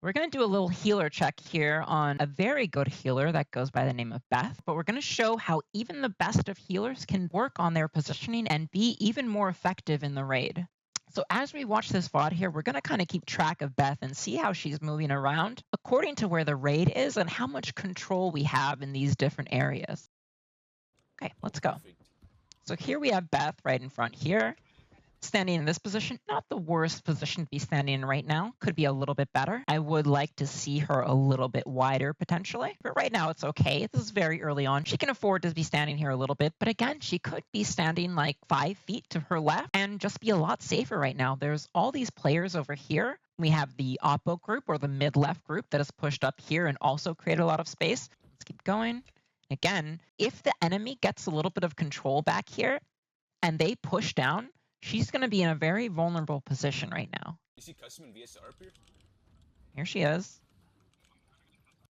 We're going to do a little healer check here on a very good healer that goes by the name of Beth, but we're going to show how even the best of healers can work on their positioning and be even more effective in the raid. So as we watch this VOD here, we're going to kind of keep track of Beth and see how she's moving around according to where the raid is and how much control we have in these different areas. Okay, let's go. So here we have Beth right in front here. Standing in this position, not the worst position to be standing in right now. Could be a little bit better. I would like to see her a little bit wider potentially, but right now it's okay. This is very early on. She can afford to be standing here a little bit, but again, she could be standing like 5 feet to her left and just be a lot safer right now. There's all these players over here. We have the oppo group or the mid-left group that is pushed up here and also created a lot of space. Let's keep going. Again, if the enemy gets a little bit of control back here and they push down, she's going to be in a very vulnerable position right now. You see custom and VSR up here? Here she is.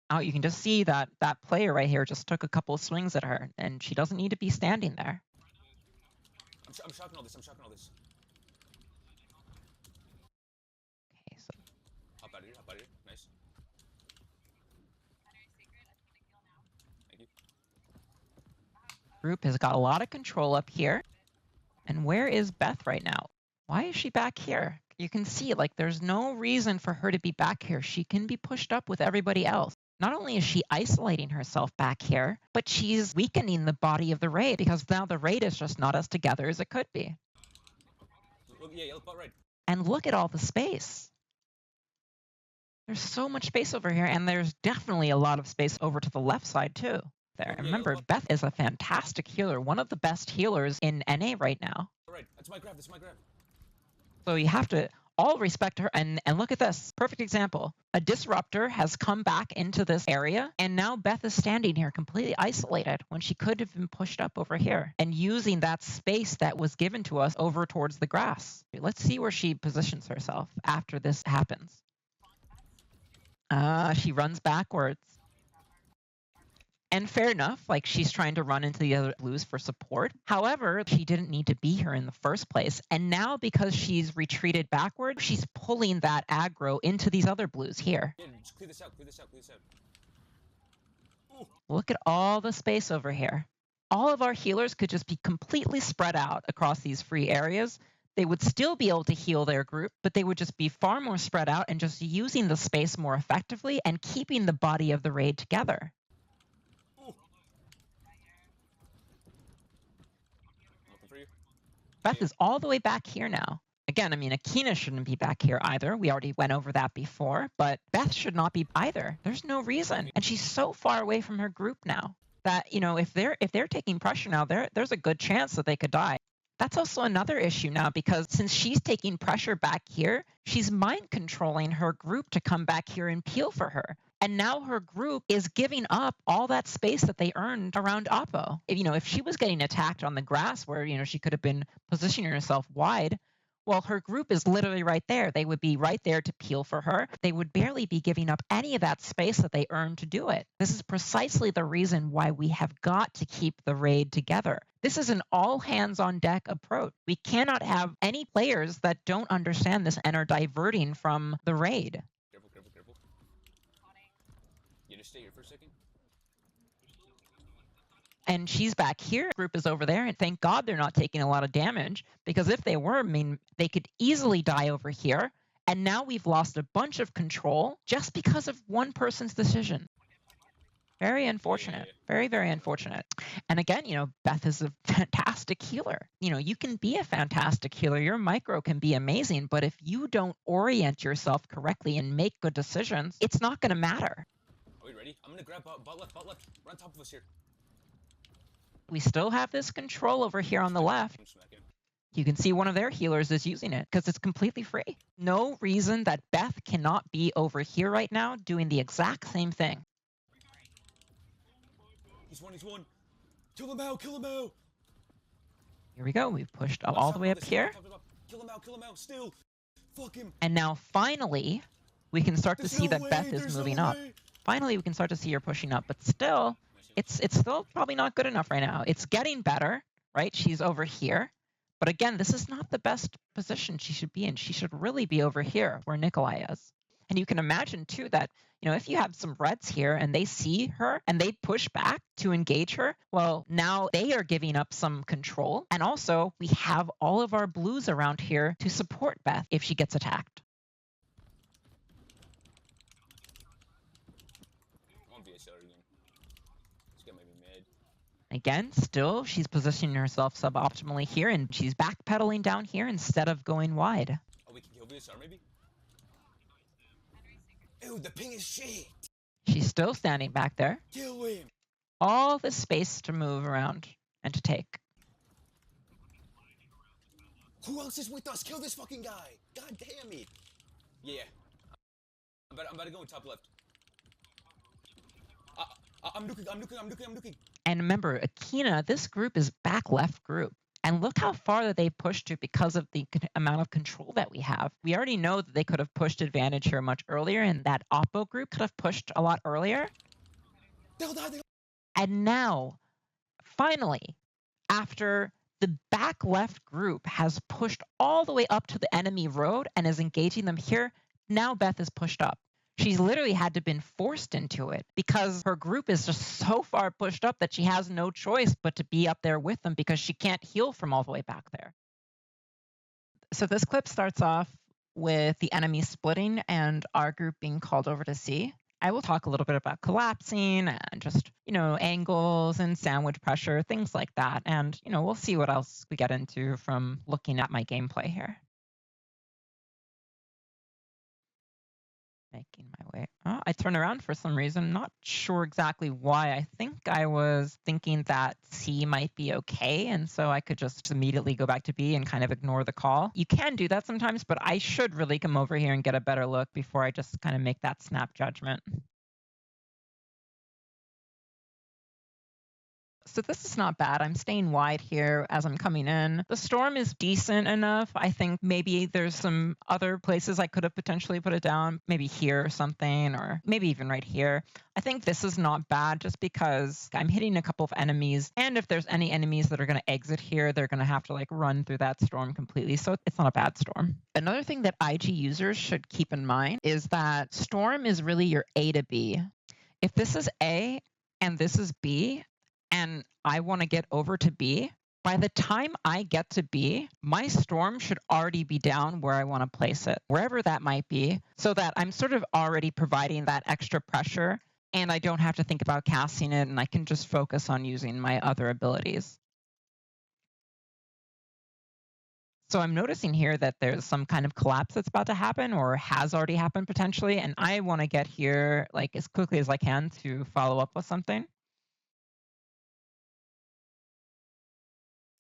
Oh, you can just see that that player right here just took a couple of swings at her, and she doesn't need to be standing there. I'm shocking all this. Okay, so Hop out of here. Nice. Thank you. group has got a lot of control up here. And where is Beth right now? Why is she back here? You can see, like, there's no reason for her to be back here. She can be pushed up with everybody else. Not only is she isolating herself back here, but she's weakening the body of the raid because now the raid is just not as together as it could be. Look, yeah, right. And look at all the space. There's so much space over here, and there's definitely a lot of space over to the left side too. There. And remember, Beth is a fantastic healer, one of the best healers in NA right now. All right, that's my grab. So you have to all respect her, and look at this. Perfect example. A disruptor has come back into this area, and now Beth is standing here completely isolated when she could have been pushed up over here and using that space that was given to us over towards the grass. Let's see where she positions herself after this happens. She runs backwards. And fair enough, like, she's trying to run into the other blues for support. However, she didn't need to be here in the first place. And now because she's retreated backward, she's pulling that aggro into these other blues here. Yeah, just clear this out. Ooh. Look at all the space over here. All of our healers could just be completely spread out across these free areas. They would still be able to heal their group, but they would just be far more spread out and just using the space more effectively and keeping the body of the raid together. Beth is all the way back here now. Again, I mean, Akina shouldn't be back here either. We already went over that before, but Beth should not be either. There's no reason. And she's so far away from her group now that, you know, if they're taking pressure now, there's a good chance that they could die. That's also another issue now because since she's taking pressure back here, she's mind controlling her group to come back here and peel for her. And now her group is giving up all that space that they earned around Oppo. If she was getting attacked on the grass where, she could have been positioning herself wide, well, her group is literally right there. They would be right there to peel for her. They would barely be giving up any of that space that they earned to do it. This is precisely the reason why we have got to keep the raid together. This is an all hands on deck approach. We cannot have any players that don't understand this and are diverting from the raid. Careful. You just stay here for a second. And she's back here. Group is over there, and thank God they're not taking a lot of damage, because if they were, they could easily die over here. And now we've lost a bunch of control just because of one person's decision. Very unfortunate. Very, very unfortunate. And again, Beth is a fantastic healer. You can be a fantastic healer. Your micro can be amazing, but if you don't orient yourself correctly and make good decisions, it's not going to matter. Are we ready? I'm going to grab bot left. We're on top of us here. We still have this control over here on the left. You can see one of their healers is using it because it's completely free. No reason that Beth cannot be over here right now doing the exact same thing. He's one. Kill him out. Here we go. We've pushed all the way up here. Kill him out. Still. Fuck him. And now finally, we can start to see that Beth is moving up. Finally, we can start to see her pushing up, but still, it's still probably not good enough right now. It's getting better, right? She's over here. But again, this is not the best position she should be in. She should really be over here where Nikolai is. And you can imagine, too, that, if you have some reds here and they see her and they push back to engage her, well, now they are giving up some control. And also, we have all of our blues around here to support Beth if she gets attacked. Again, still, she's positioning herself suboptimally here, and she's backpedaling down here instead of going wide. Oh, we can kill VSR maybe? Ew, the ping is shit. She's still standing back there. Kill him. All the space to move around and to take. Who else is with us? Kill this fucking guy. God damn it. Yeah. I'm about to go in top left. I'm nuking. And remember, Akina, this group is back left group. And look how far that they pushed to because of the amount of control that we have. We already know that they could have pushed advantage here much earlier, and that Oppo group could have pushed a lot earlier. They'll die. And now, finally, after the back left group has pushed all the way up to the enemy road and is engaging them here, now Beth is pushed up. She's literally had to been forced into it because her group is just so far pushed up that she has no choice but to be up there with them because she can't heal from all the way back there. So this clip starts off with the enemy splitting and our group being called over to C. I will talk a little bit about collapsing and just, angles and sandwich pressure, things like that. And, we'll see what else we get into from looking at my gameplay here. Making my way. Oh, I turned around for some reason. Not sure exactly why. I think I was thinking that C might be okay, and so I could just immediately go back to B and kind of ignore the call. You can do that sometimes, but I should really come over here and get a better look before I just kind of make that snap judgment. So this is not bad. I'm staying wide here as I'm coming in. The storm is decent enough. I think maybe there's some other places I could have potentially put it down, maybe here or something, or maybe even right here. I think this is not bad just because I'm hitting a couple of enemies. And if there's any enemies that are going to exit here, they're going to have to run through that storm completely. So it's not a bad storm. Another thing that IG users should keep in mind is that storm is really your A to B. If this is A and this is B, and I want to get over to B, by the time I get to B, my storm should already be down where I want to place it, wherever that might be, so that I'm sort of already providing that extra pressure and I don't have to think about casting it and I can just focus on using my other abilities. So I'm noticing here that there's some kind of collapse that's about to happen or has already happened potentially, and I want to get here as quickly as I can to follow up with something.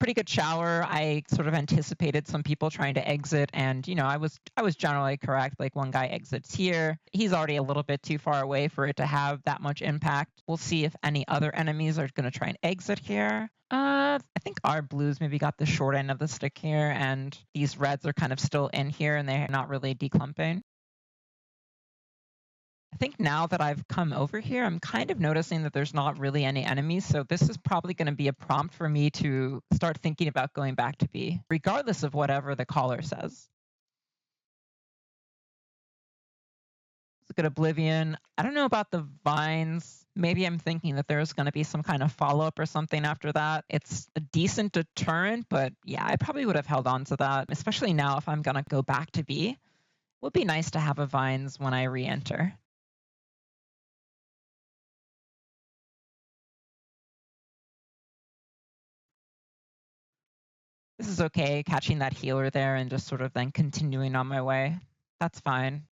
pretty good shower. I sort of anticipated some people trying to exit, and I was generally correct. Like, one guy exits here. He's already a little bit too far away for it to have that much impact. We'll see if any other enemies are going to try and exit here. I think our blues maybe got the short end of the stick here, and these reds are kind of still in here, and they're not really declumping. I think now that I've come over here, I'm kind of noticing that there's not really any enemies, so this is probably going to be a prompt for me to start thinking about going back to B, regardless of whatever the caller says. It's a good Oblivion. I don't know about the vines. Maybe I'm thinking that there's going to be some kind of follow-up or something after that. It's a decent deterrent, but yeah, I probably would have held on to that, especially now if I'm going to go back to B. It would be nice to have a vines when I re-enter. This is okay, catching that healer there and just sort of then continuing on my way. That's fine.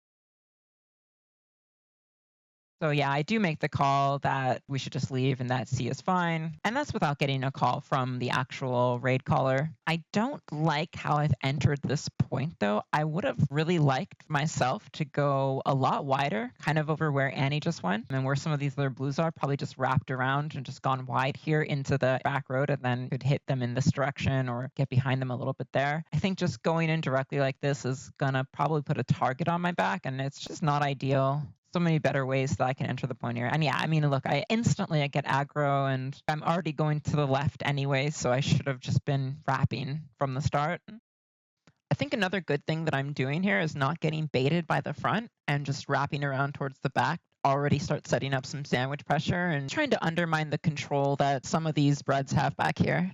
So yeah, I do make the call that we should just leave and that C is fine. And that's without getting a call from the actual raid caller. I don't like how I've entered this point though. I would have really liked myself to go a lot wider, kind of over where Annie just went and where some of these other blues are, probably just wrapped around and just gone wide here into the back road and then could hit them in this direction or get behind them a little bit there. I think just going in directly like this is gonna probably put a target on my back, and it's just not ideal. So many better ways that I can enter the point here. And yeah, I mean, look, I get aggro and I'm already going to the left anyway, so I should have just been wrapping from the start. I think another good thing that I'm doing here is not getting baited by the front and just wrapping around towards the back. Already start setting up some sandwich pressure and trying to undermine the control that some of these breads have back here.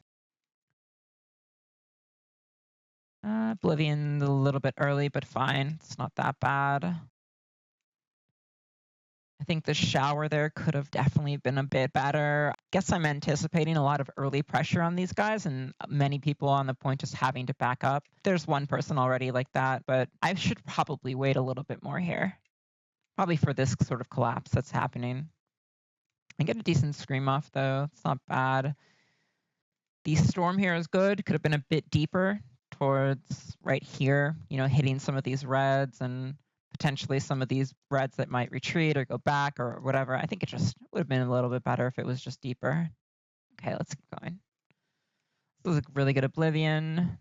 Oblivion a little bit early, but fine. It's not that bad. I think the shower there could have definitely been a bit better. I guess I'm anticipating a lot of early pressure on these guys and many people on the point just having to back up. There's one person already like that, but I should probably wait a little bit more here. Probably for this sort of collapse that's happening. I get a decent scream off though. It's not bad. The storm here is good. Could have been a bit deeper towards right here, hitting some of these reds and potentially some of these reds that might retreat or go back or whatever. I think it just would have been a little bit better if it was just deeper. Okay, let's keep going. This is a really good Oblivion.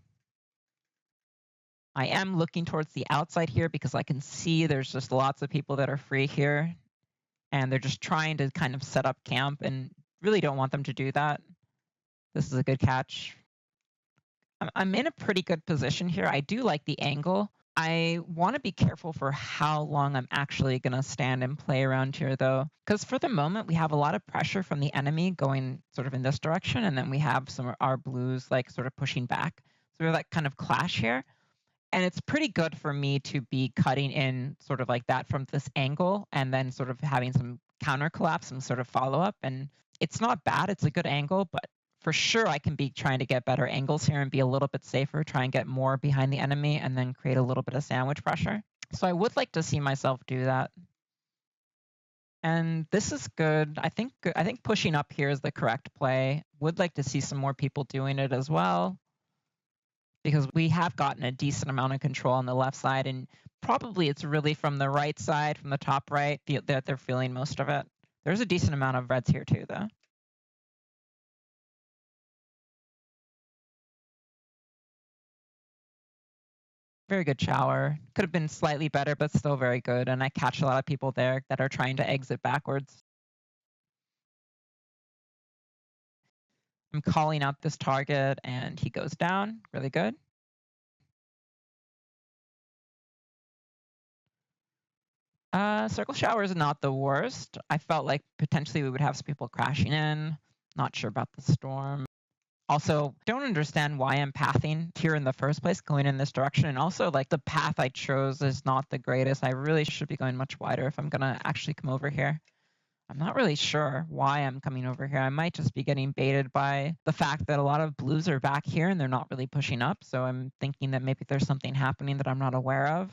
I am looking towards the outside here because I can see there's just lots of people that are free here. And they're just trying to kind of set up camp and really don't want them to do that. This is a good catch. I'm in a pretty good position here. I do like the angle. I want to be careful for how long I'm actually going to stand and play around here, though, because for the moment, we have a lot of pressure from the enemy going sort of in this direction, and then we have some of our blues like sort of pushing back. So we have that kind of clash here, and it's pretty good for me to be cutting in sort of like that from this angle and then sort of having some counter collapse and sort of follow up. And it's not bad. It's a good angle, but for sure, I can be trying to get better angles here and be a little bit safer, try and get more behind the enemy and then create a little bit of sandwich pressure. So I would like to see myself do that. And this is good. I think pushing up here is the correct play. Would like to see some more people doing it as well, because we have gotten a decent amount of control on the left side, and probably it's really from the right side, from the top right, that they're feeling most of it. There's a decent amount of reds here too, though. Very good shower. Could have been slightly better, but still very good. And I catch a lot of people there that are trying to exit backwards. I'm calling out this target and he goes down. Really good. Circle shower is not the worst. I felt like potentially we would have some people crashing in. Not sure about the storm. Also, don't understand why I'm pathing here in the first place, going in this direction. And also, like, the path I chose is not the greatest. I really should be going much wider if I'm going to actually come over here. I'm not really sure why I'm coming over here. I might just be getting baited by the fact that a lot of blues are back here and they're not really pushing up. So I'm thinking that maybe there's something happening that I'm not aware of.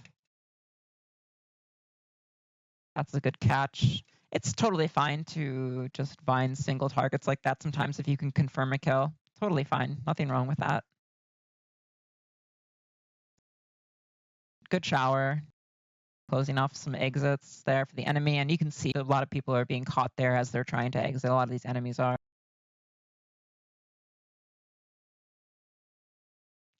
That's a good catch. It's totally fine to just bind single targets like that sometimes if you can confirm a kill. Totally fine. Nothing wrong with that. Good shower. Closing off some exits there for the enemy. And you can see a lot of people are being caught there as they're trying to exit. A lot of these enemies are.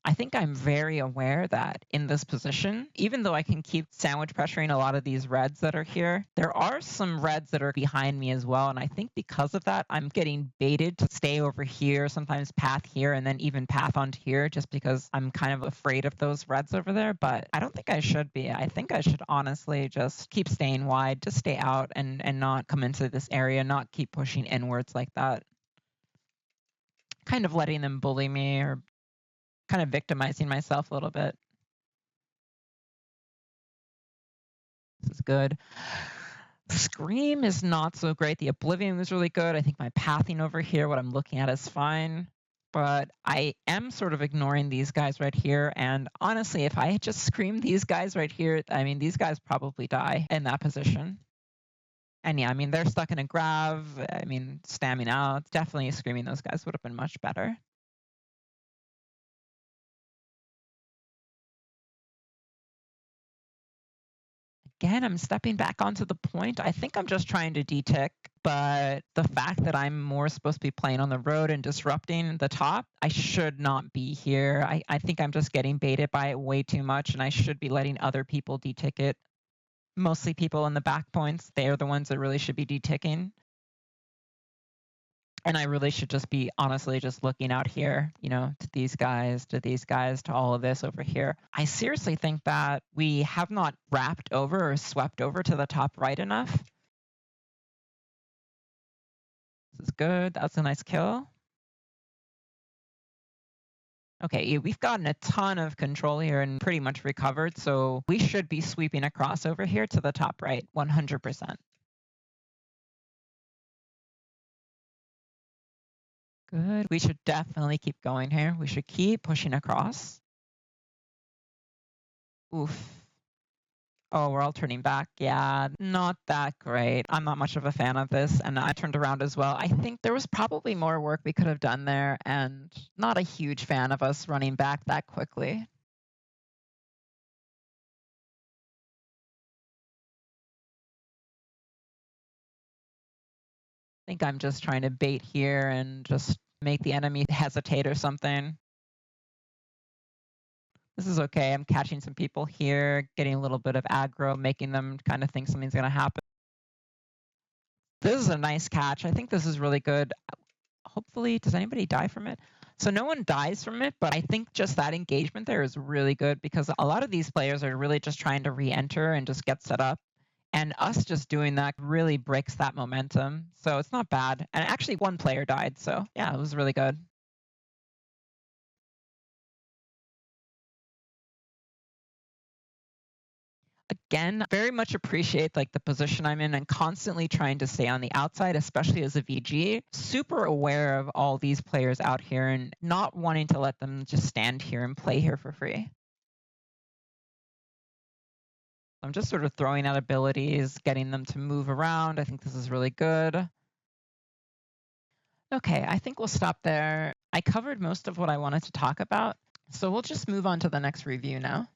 I think I'm very aware that in this position, even though I can keep sandwich pressuring a lot of these reds that are here, there are some reds that are behind me as well. And I think because of that, I'm getting baited to stay over here, sometimes path here, and then even path onto here, just because I'm kind of afraid of those reds over there. But I don't think I should be. I think I should honestly just keep staying wide, just stay out and not come into this area, not keep pushing inwards like that. Kind of letting them bully me or kind of victimizing myself a little bit. This is good. Scream is not so great. The Oblivion was really good. I think my pathing over here, what I'm looking at is fine. But I am sort of ignoring these guys right here. And honestly, if I had just screamed these guys right here, I mean, these guys probably die in that position. And yeah, I mean, they're stuck in a grav. I mean, stamming out. Definitely screaming those guys would have been much better. Again, I'm stepping back onto the point. I think I'm just trying to D-tick, but the fact that I'm more supposed to be playing on the road and disrupting the top, I should not be here. I think I'm just getting baited by it way too much, and I should be letting other people D-tick it. Mostly people in the back points. They're the ones that really should be D-ticking. And I really should just be honestly just looking out here, you know, to these guys, to all of this over here. I seriously think that we have not wrapped over or swept over to the top right enough. This is good. That's a nice kill. Okay, we've gotten a ton of control here and pretty much recovered, so we should be sweeping across over here to the top right, 100%. Good. We should definitely keep going here. We should keep pushing across. Oof. Oh, we're all turning back. Yeah, not that great. I'm not much of a fan of this, and I turned around as well. I think there was probably more work we could have done there, and not a huge fan of us running back that quickly. I think I'm just trying to bait here and just make the enemy hesitate or something. This is okay. I'm catching some people here, getting a little bit of aggro, making them kind of think something's going to happen. This is a nice catch. I think this is really good. Hopefully, does anybody die from it? So no one dies from it, but I think just that engagement there is really good because a lot of these players are really just trying to re-enter and just get set up. And us just doing that really breaks that momentum. So it's not bad. And actually one player died. So yeah, it was really good. Again, very much appreciate like the position I'm in and constantly trying to stay on the outside, especially as a VG. Super aware of all these players out here and not wanting to let them just stand here and play here for free. I'm just sort of throwing out abilities, getting them to move around. I think this is really good. Okay, I think we'll stop there. I covered most of what I wanted to talk about, so we'll just move on to the next review now.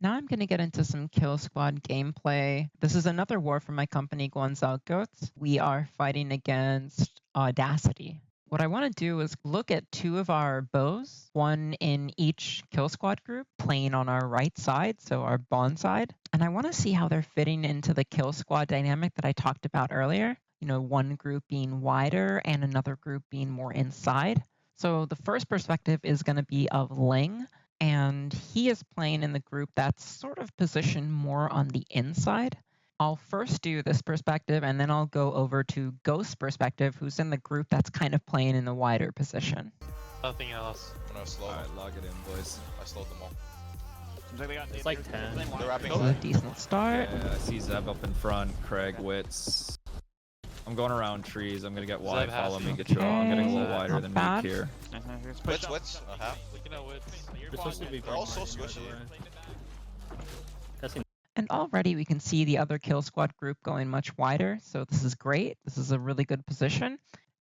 Now I'm going to get into some Kill Squad gameplay. This is another war from my company, Guangzhou Goats. We are fighting against Audacity. What I want to do is look at two of our bows, one in each Kill Squad group, playing on our right side, so our bond side. And I want to see how they're fitting into the Kill Squad dynamic that I talked about earlier. You know, one group being wider and another group being more inside. So the first perspective is going to be of Ling, and he is playing in the group that's sort of positioned more on the inside. I'll first do this perspective, and then I'll go over to Ghost's perspective, who's in the group that's kind of playing in the wider position. Nothing else. I'm gonna slow them. log it in, boys. I slowed them all. It's like 10. They're wrapping. This is a decent start. Yeah, I see Zeb up in front, Craig, Wits. I'm going around trees. I'm gonna get wide. Follow me. Get you all. I'm getting a little wider than bad. Meek here. Wits. They're all so squishy. And already we can see the other Kill Squad group going much wider, so this is great. This is a really good position.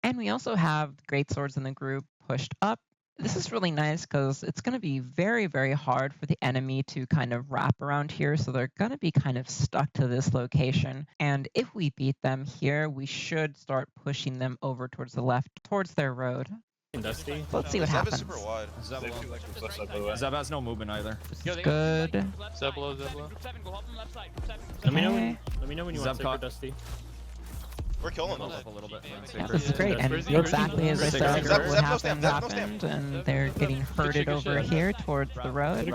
And we also have great swords in the group pushed up. This is really nice because it's going to be very, very hard for the enemy to kind of wrap around here. So they're going to be kind of stuck to this location. And if we beat them here, we should start pushing them over towards the left, towards their road. Dusty. Let's see what Zeb happens. is super wide. Zeb has no movement either. This is good. Zeb low, Zeb low. Let me know Okay. when you Zeb want to caught. Dusty. We're killing them. A little bit. Yeah, this is great. And Where's exactly as I Zeb, said, Zeb, what Zeb, no happened stamp, no happened, and they're getting herded over here towards the road.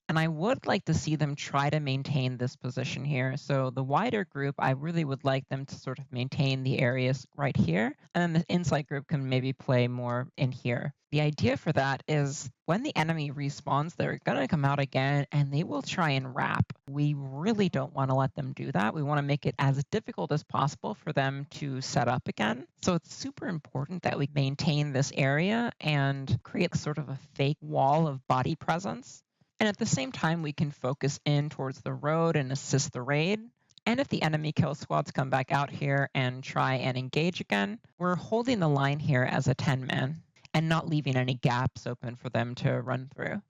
And I would like to see them try to maintain this position here. So the wider group, I really would like them to sort of maintain the areas right here. And then the inside group can maybe play more in here. The idea for that is when the enemy respawns, they're going to come out again and they will try and wrap. We really don't want to let them do that. We want to make it as difficult as possible for them to set up again. So it's super important that we maintain this area and create sort of a fake wall of body presence. And at the same time, we can focus in towards the road and assist the raid. And if the enemy kill squads come back out here and try and engage again, we're holding the line here as a 10-man and not leaving any gaps open for them to run through.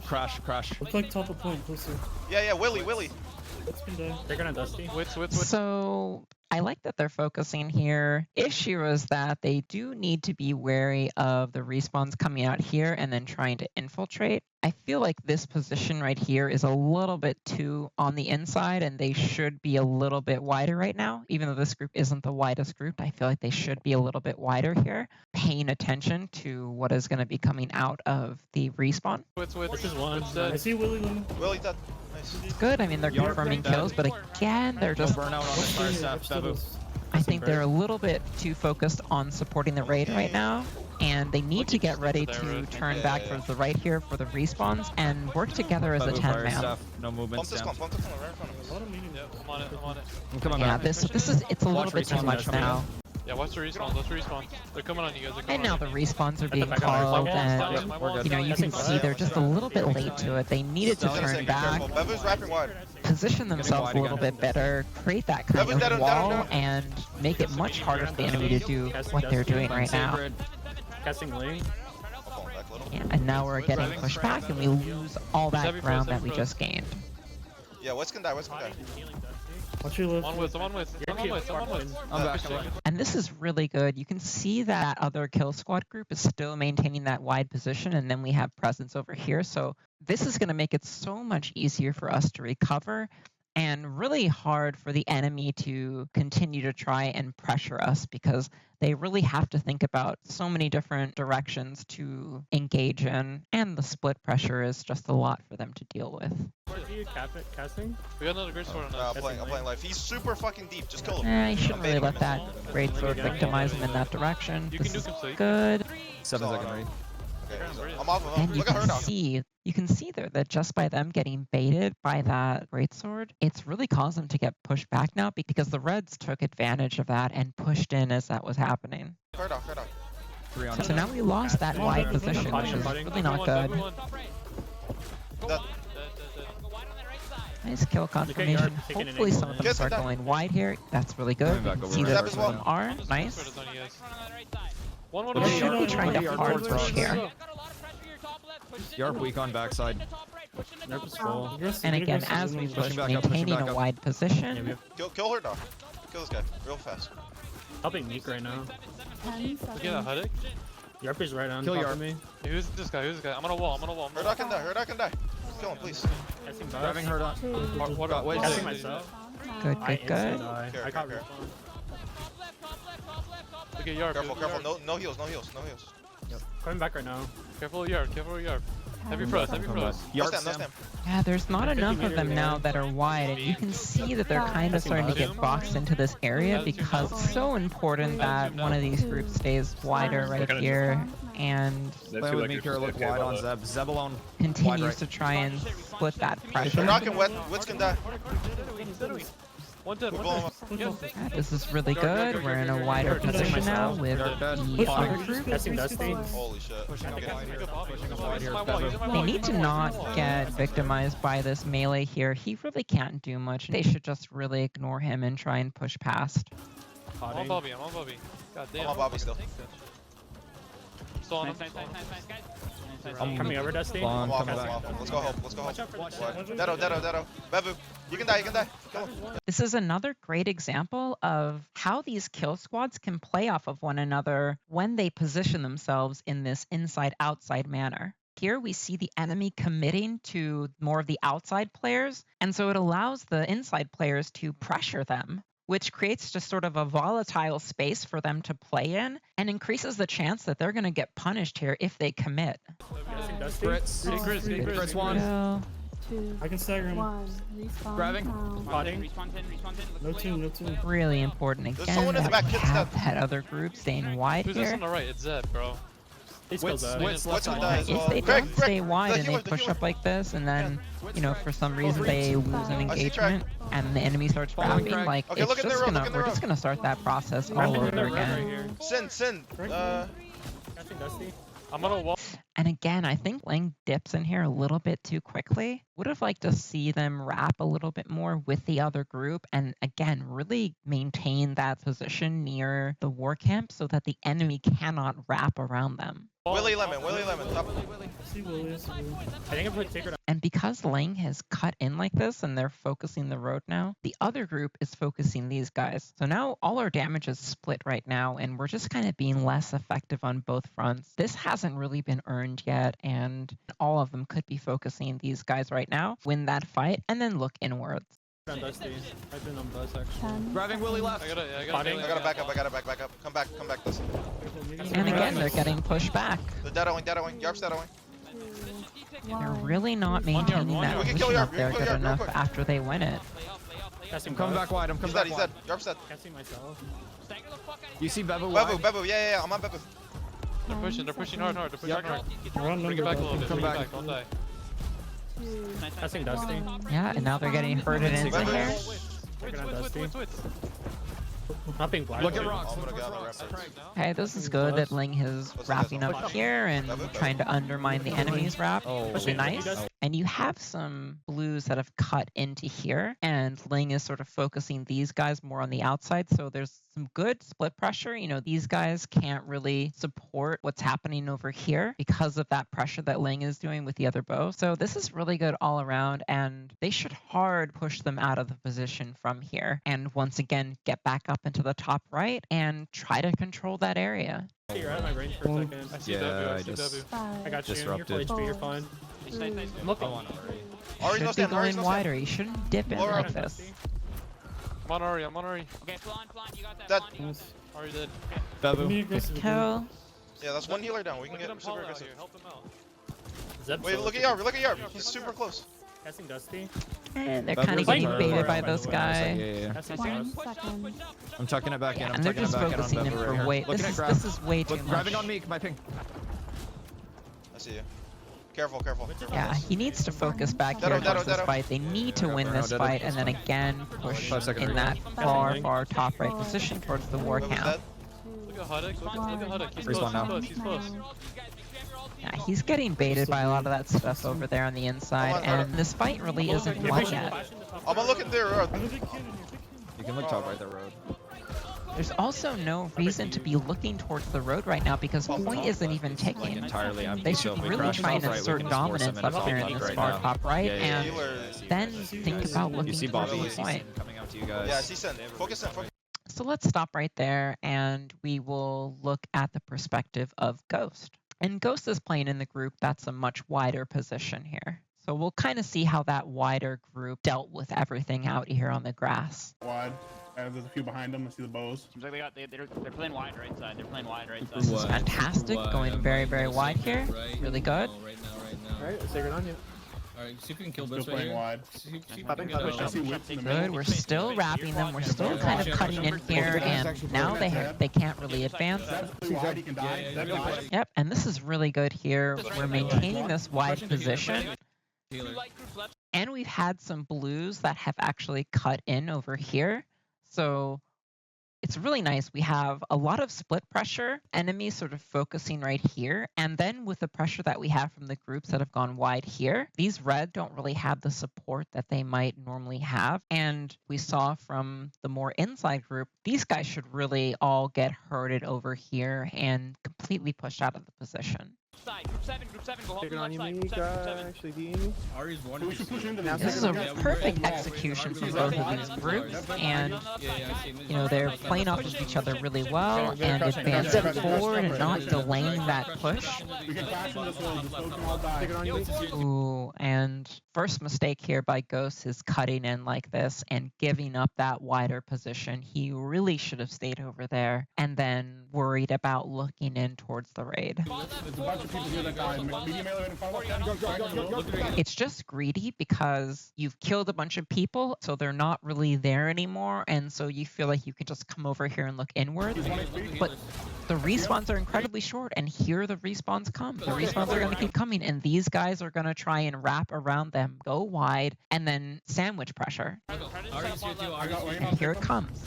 Crash. Looks like top of point, closer. Yeah, Willy. They're gonna Dusty. Wits. So I like that they're focusing here. Issue is that they do need to be wary of the respawns coming out here and then trying to infiltrate. I feel like this position right here is a little bit too on the inside and they should be a little bit wider right now. Even though this group isn't the widest group, I feel like they should be a little bit wider here, paying attention to what is going to be coming out of the respawn. Wits. This is one. I see Willy. Willy dead. Nice. It's good. I mean, they're confirming kills, but again, they're just... Burnout on the fire staff. Babu. I think they're a little bit too focused on supporting the raid right now, and they need to get ready to turn back towards the right here for the respawns and work together as a Babu, fire 10-man. staff. No movement. Pump this one right in front of us. I'm on it. I'm coming Yeah, back. it's a little bit too respawns much coming now. Yeah, watch the respawns. Let's respawn. They're coming on you guys. And now the respawns are being back. called, We're and good. you know, you can see they're just a little bit late to it. They needed to Stallion, turn be back, careful. Bevu's wrapping wide. position themselves wide a little again. bit better, create that kind Bevu's dead, of I'm wall, down. and make it much harder for the enemy to do what they're doing right now. Casting lane. I'm falling back a little. Yeah, and now we're getting pushed back, and we lose all that ground that we just gained. Yeah, Wits can die. Watch your left. I'm on with. I'm back. And this is really good. You can see that other kill squad group is still maintaining that wide position, and then we have presence over here. So this is going to make it so much easier for us to recover and really hard for the enemy to continue to try and pressure us because they really have to think about so many different directions to engage in, and the split pressure is just a lot for them to deal with. Are you casting? We got another great sword on us. I'm playing life. He's super fucking deep. Just kill him. You shouldn't really let that great sword victimize him in that direction. You This can is do complete. good. 7 second read. Okay, I'm off of him. And you Look at her now. can see there that just by them getting baited by that greatsword, it's really caused them to get pushed back now because the Reds took advantage of that and pushed in as that was happening. Her down. 3 on So now we lost that wide position, which is really not good. Dead. Nice kill confirmation. taking an Hopefully some of them Yes, start that- going wide here. That's really good. Coming back You can over see right. that Zeb as some of well. them are. Nice. One. We're really trying to hard push here. Yarp weak on backside. And again, as we push, Pushing back up, pushing maintaining back a up. wide position. Kill her dog. Kill this guy real fast. Helping Meek right now. Look at that headache. Yarp is right on Kill top Yarp. of me. Hey, who's this guy? I'm on a wall. Her dog can die. Kill him, please. Casting Grabbing her down. Wait, Casting myself. Good. I Good. die. Care, I got care. respawn. Look at Yarp. Careful. No heals. Coming back right now. Careful with Yarp. Heavy frost. No stamp. Yeah, there's not enough of them now that are wide, and you can see that they're kind of starting to get boxed into this area because it's so important that one of these groups stays wider right here and Play with me here, look wide on Zeb. Zeb alone. continues right. to try and split that Her pressure. dog can Wits can die. One dead. We blow him up. Yeah. Yeah, this is really good. We're in a wider position now with the other group. Casting Dusty. Holy shit. They need to not get victimized by this melee here. He really can't do much. They should just really ignore him and try and push past. I'm on potting. Bobby, I'm on Bobby. God damn. I'm on Bobby still. Still on him. Nice, nice, nice, nice, guys. I'm Coming over, Dusty. Long, I'm off, coming I'm back. off. Let's go help. Let's go help. Watch out for What? the Deado. Bevu. You can die. Kill him. This is another great example of how these kill squads can play off of one another when they position themselves in this inside-outside manner. Here we see the enemy committing to more of the outside players, and so it allows the inside players to pressure them, which creates just sort of a volatile space for them to play in and increases the chance that they're going to get punished here if they commit. Dusty. Grits one. Kill. 2, I can stagger him. 1. Respawn Grabbing. now. Potting. Respawn 10, respawn 10. No team, no team. Really important There's again someone in the that back, we kid's have dead. that other group staying wide Who's this here. on the right? It's Zed, bro. He's Wits, still dead. Wits, left What's side. with that as If well? they Greg, don't stay wide the and they healer, the push healer. up like this, and then, you know, for some reason they lose an I see engagement and the enemy starts Following grabbing, Craig. like Okay, it's look at just their road, gonna, look at we're their just road. gonna start that process all Grabbing over their again. right here. Sin. Casting Dusty. I'm on a wall. And again, I think Ling dips in here a little bit too quickly. Would have liked to see them wrap a little bit more with the other group and again, really maintain that position near the war camp so that the enemy cannot wrap around them. Willy Lemon. Top. See Willie. I think I put Sacred. And because Ling has cut in like this and they're focusing the road now, the other group is focusing these guys. So now all our damage is split right now and we're just kind of being less effective on both fronts. This hasn't really been earned yet and all of them could be focusing these guys right now, win that fight, and then look inwards. On Dusty. I've been on Buzz actually. 10. Grabbing Willie left. I gotta Potting. I gotta back up. Come back this. And again, they're getting pushed back. The Deadoing. Yarp's Deadoing. 2, They're 1. really not maintaining that We can kill position Yarp, up we there can kill good Yarp real enough quick. after they win it. Casting I'm coming Buzz. back wide. I'm He's coming dead. back Yarp's dead. Casting myself. You see Bevu wide? Bevu. Yeah. I'm on Bevu. They're pushing hard. They're pushing Yep. hard. Run Bring it back a little bit. Come Bring it back. back. Don't die. 2, Casting Dusty. 1. Yeah, and now they're getting herded into Bevu. here. Sacred on Dusty. Wits. Not being blind. Look at rocks. I'm gonna Look get at on the rocks. ramp. Okay, this is good that Ling is What's wrapping this? up here and trying to undermine the enemy's wrap. Oh, Which is nice. And you have some blues that have cut into here, and Ling is sort of focusing these guys more on the outside. So there's some good split pressure. You know, these guys can't really support what's happening over here because of that pressure that Ling is doing with the other bow. So this is really good all around, and they should hard push them out of the position from here. And once again, get back up into the top right and try to control that area. You're out of my range for a second. I see Yeah, W. I I see just- W. 5. I got you. Disrupted. You're full HP. You're fine. 3, I'm looking. Ari's Should no be stand. going wider. You shouldn't dip in Blow her like up. this. I'm on Ari. Okay, flan, you got that. Dead. Flan. Ari dead. Bevu. Kill. Yeah, that's one healer down. We can Look at get him super Paul out aggressive. here. Help him out. Zeb Wait, solo. look at Yarp. He's super close. Casting Dusty. And they're Bevu's kind of like getting right baited there. by this guy. Yeah. Casting 1 Buzz. second. I'm tucking it back in. Yeah, I'm and they're tucking it just back in on focusing him Bevu right for here. weight. Looking at grab. This is way too Look, much. grabbing on me. My ping. I see you. Careful. Yeah, he needs to focus back here Deado, towards this Deado. fight. They need to win this Deado. fight and then again push 5 seconds in that remaining. far top right position towards the war Bevu's camp. dead. Look at Huddock. Look at Huddock. He's Respawn close. now. He's close. Yeah, he's getting baited by a lot of that stuff over there on the inside, and this fight really isn't won yet. I'm gonna look at their road. You can look top right the road. There's also no reason to be looking towards the road right now because point isn't even taking. Entirely empty. They so should if we really crash try and top right, we assert can just force dominance them into up here in top this right far now. top right, Yeah, and Healers. then think about You looking see towards Bobby. the You see point. Sin coming out to you guys. Yeah, I see Sin. Focus in. So let's stop right there and we will look at the perspective of Ghost. And Ghost is playing in the group that's a much wider position here. So we'll kind of see how that wider group dealt with everything out here on the grass. Wide. There's a few behind them. I see the bows. Seems like they're playing wide right side. They're playing wide right side. This is fantastic, going very, very wide here. Really good. Alright, Sacred on you. Alright, see if we can kill this right here. Wide. I see Wits in the Good, we're still wrapping them. We're still kind of cutting in here, and now they can't really advance. Too wide, he can die. Zeb died. Yep, and this is really good here. We're maintaining this wide position. And we've had some blues that have actually cut in over here. So it's really nice. We have a lot of split pressure, enemies sort of focusing right here. And then with the pressure that we have from the groups that have gone wide here, these red don't really have the support that they might normally have. And we saw from the more inside group, these guys should really all get herded over here and completely pushed out of the position. Group 7, go Taking on you, side. me, Group 7, guy. Actually, D. Ari's one. We should push into this. This is a perfect execution from both of these groups, and you know they're playing off of each other really well and advancing forward and not delaying that push. We can flash in this one. Just those can all die. Taking on you, me. Ooh, and first mistake here by Ghost is cutting in like this and giving up that wider position. He really should have stayed over there and then worried about looking in towards the raid. There's a bunch of people here that died. Medium melee and follow. It's just greedy because you've killed a bunch of people, so they're not really there anymore, and so you feel like you can just come over here and look inward. But the respawns are incredibly short, and here the respawns come. The respawns are going to keep coming, and these guys are going to try and wrap around them, go wide, and then sandwich pressure. And here it comes.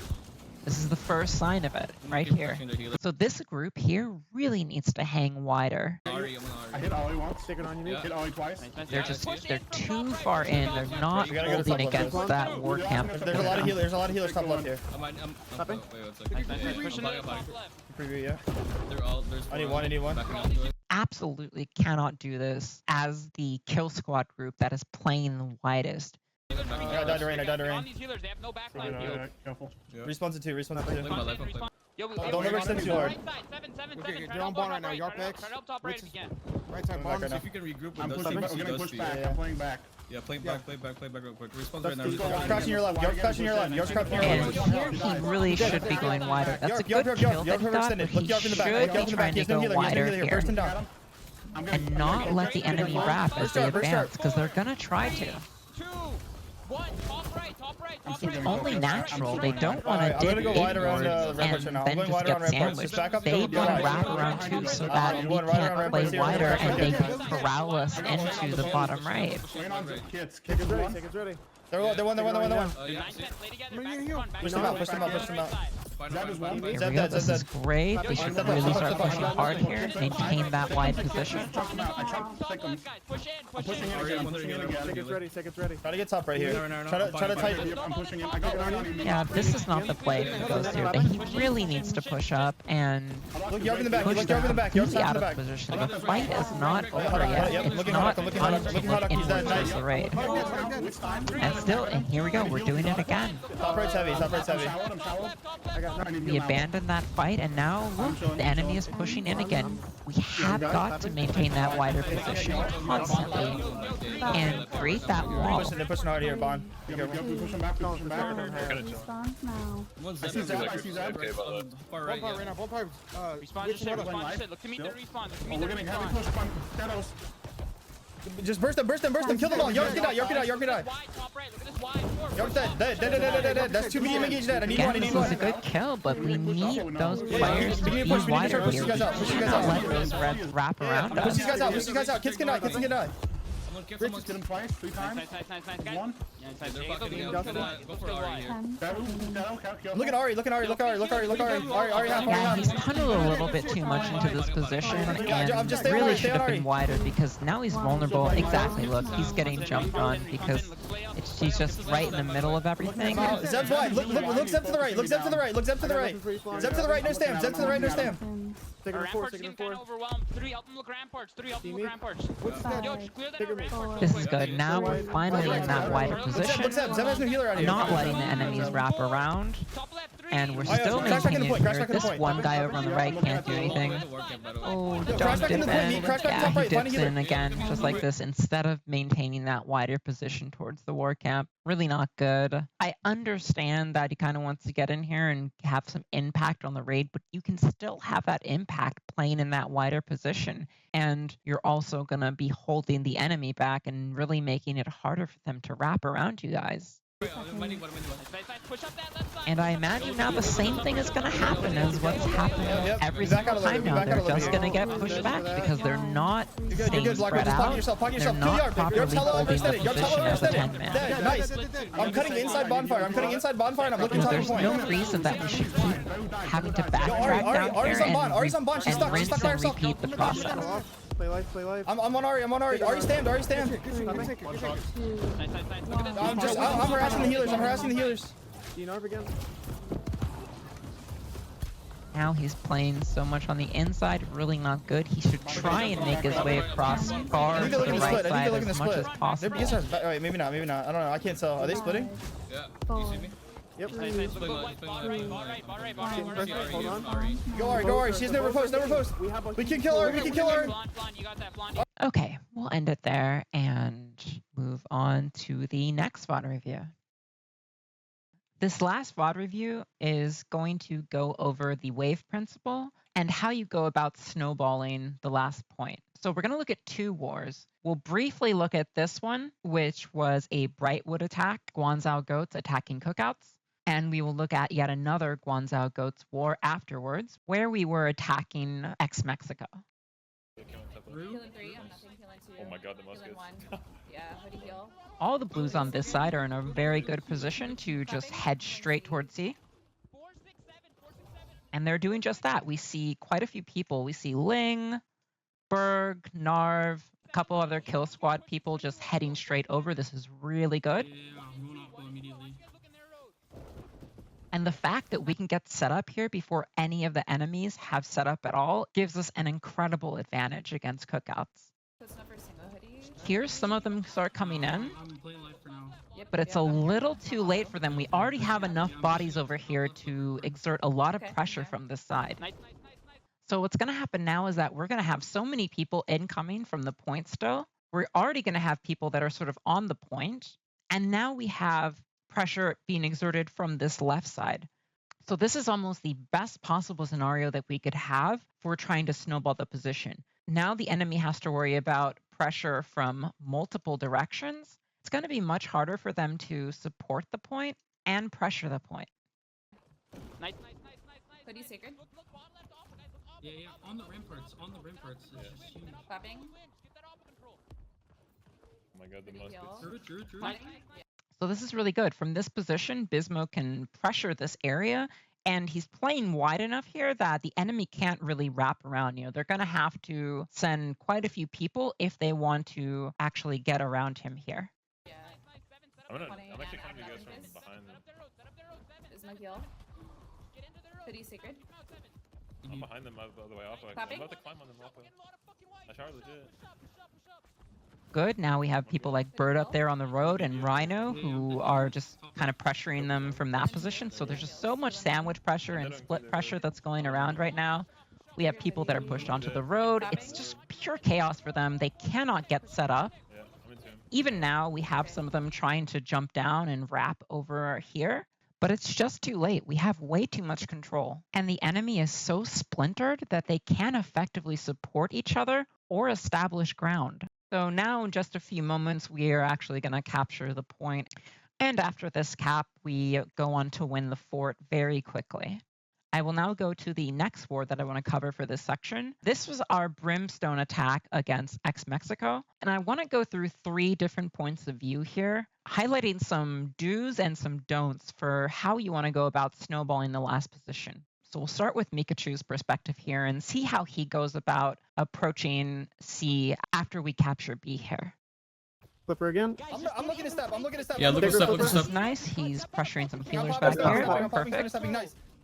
This is the first sign of it, right here. So this group here really needs to hang wider. I hit Ollie once. Taking on you, me. Hit Ollie twice. They're too far in. They're not holding against that war camp. There's a lot of healers. There's a lot of healers top left here. Stopping? Preview, yeah. I need one. Absolutely cannot do this as the kill squad group that is playing the widest. I died to rain. On these healers, they have no backline heals. Careful. Respawns to 2. Respawns to 2. Yo, Don't ever extend too hard. Seven. You're on ball right now. Your picks. Try to help top right if you can. Right side, bomb. If you can regroup I'm with pushing back. Dusty, We're getting pushed back. Yeah. I'm playing back. Yeah, play back real quick. Respawns right now. York's crashing your left. York's crashing your left. York's crashing your And left. here he really should be going wider. That's a good York, kill that he got, overextended. but Look he York in the back. should Look York be in the back. trying to He's no go healer. He's no wider healer. here Burst him down. and not let the enemy wrap as they advance, because they're going to try to. 2, 1, top right. It's only natural. They don't want to I'm dip gonna go wide around inwards ramparts right and now. I'm then going just wide around get ramparts. sandwiched. Just back up. They want to wrap around too so that we going right around can't play ramparts here. wider and they can corral us into the bottom right. Kids. Seconds ready. They're one. Push them out. That is one. Here we go. This is great. They should really start pushing hard here. Maintain that wide position. I tried to take them. Push I'm pushing in again. I'm pushing in again. Seconds ready. Try to get top right here. Try to tighten. I'm pushing in. I got one on you. Yeah, this is not the play for Ghost here. He really needs to push up and Look York in the back. push Look York in the them back. York's completely half in out the of back. position. The fight is not over yet. Yep, It's looking not hard. time to Look how look he's that inwards nice. towards the raid. And still, and here we go. We're doing it again. Top right's heavy. We abandoned that fight, and now look, the enemy is pushing in again. We have got to maintain that wider position constantly and create that wall. They're pushing hard here, Bond. Push him back. Respawns now. I see Zab. Far right, yeah. Respawn your shit. Look to meet the respawn. We're getting heavy push from Shadows. Just burst them. Kill them all. York can die. Wide, top right. Look at this wide. York's dead. That's 2 medium engaged dead. I need Again, this one. is a good kill, but we need those players to be wider here. We cannot let those reds wrap around Push us. these guys out. Kids can die. Rich, just hit him twice, 3 times. Nice, guys. One. Yeah, inside. They're Go fucking out. Go for Ari here. 10 seconds. Look at Ari. Ari half. Yeah, he's tunneled a little bit too much into this position and just stay really Ari, should have Ari. been wider because now he's vulnerable. Exactly, look, he's getting jumped on because he's just right in the middle of everything. Zeb's wide. Look Zeb to the right. Zeb to the right. No stamp. Taking a 4. Ramparts getting kind of overwhelmed. 3, help them look ramparts. 3, help them look ramparts. Yo, just clear that ramparts. This is good. Now we're finally in that wider position, Look Zeb has no healer out here. not letting the enemies wrap around, Top left, 3. and we're Oh, yeah, still crash back in the maintaining point, crash here. back in the This point. one guy over on the right can't do anything. Oh, don't back in dip the point, in. crash back Yeah, top he right, find a dips healer. in again, just like this, instead of maintaining that wider position towards the war camp. Really not good. I understand that he kind of wants to get in here and have some impact on the raid, but you can still have that impact playing in that wider position. And you're also going to be holding the enemy back and really making it harder for them to wrap around you guys. Push up that left side. And I imagine now the same thing is going to happen as what's happening every single time now. They're just going to get pushed back because they're not staying spread out. They're not properly holding the position as a 10-man. Nice. I'm cutting inside bonfire. I'm cutting inside bonfire and I'm looking top There's point. no reason that we should keep having to backtrack down Ari's here on Bon. Ari's on Bon. She's stuck. She's rinse stuck by and herself. repeat the process. Play life, play life. I'm on Ari. I'm on Ari. Ari stand. Ari stand. Nice. Look at this. I'm harassing the healers. I'm harassing the healers. Narv again. Now he's playing so much on the inside, really not good. He should try and make his way across far to the right side as much as possible. Alright, maybe not. Maybe not. I don't know. I can't tell. Are they splitting? Yeah. You see me? Yep. Hold on. Go Ari. Go Ari. She's never post. Never post. We can kill her. We can kill her. You got that blonde. Okay, we'll end it there and move on to the next VOD review. This last VOD review is going to go over the wave principle and how you go about snowballing the last point. So we're going to look at two wars. We'll briefly look at this one, which was a Brightwood attack, Guangzhou Goats attacking Cookouts. And we will look at yet another Guangzhou Goats war afterwards, where we were attacking xMexico. Healing 3, I'm nothing. Healing 2. Oh my god, the muskets. Healing 1. Yeah, hoodie heal. All the blues on this side are in a very good position to just head straight towards C. And they're doing just that. We see quite a few people. We see Ling, Berg, Narv, a couple other kill squad people just heading straight over. This is really good. And the fact that we can get set up here before any of the enemies have set up at all gives us an incredible advantage against Cookouts. Here, some of them start coming in, but it's a little too late for them. We already have enough bodies over here to exert a lot of pressure from this side. So what's going to happen now is that we're going to have so many people incoming from the point still. We're already going to have people that are sort of on the point, and now we have pressure being exerted from this left side. So this is almost the best possible scenario that we could have for trying to snowball the position. Now the enemy has to worry about pressure from multiple directions. It's going to be much harder for them to support the point and pressure the point. Nice. Hoodie sacred. Yeah, on the ramparts, It's just huge. Clapping. Oh my god, the muskets. True. So this is really good. From this position, Bismo can pressure this area, and he's playing wide enough here that the enemy can't really wrap around. You know, they're going to have to send quite a few people if they want to actually get around him here. Yeah. I'm actually coming to you guys from behind them. Is my heal. Hoodie sacred. I'm behind them the other way off. I'm about to climb on them off. I shot legit. Good. Now we have people like Bird up there on the road and Rhino who are just kind of pressuring them from that position. So there's just so much sandwich pressure and split pressure that's going around right now. We have people that are pushed onto the road. It's just pure chaos for them. They cannot get set up. Even now, we have some of them trying to jump down and wrap over here. But it's just too late. We have way too much control. And the enemy is so splintered that they can't effectively support each other or establish ground. So now in just a few moments, we are actually going to capture the point. And after this cap, we go on to win the fort very quickly. I will now go to the next war that I want to cover for this section. This was our Brimstone attack against xMexico. And I want to go through 3 different points of view here, highlighting some do's and some don'ts for how you want to go about snowballing the last position. So we'll start with Mikachu's perspective here and see how he goes about approaching C after we capture B here. Flipper again. I'm looking to step. Yeah, look at step. This is nice. He's pressuring some healers back here. Perfect.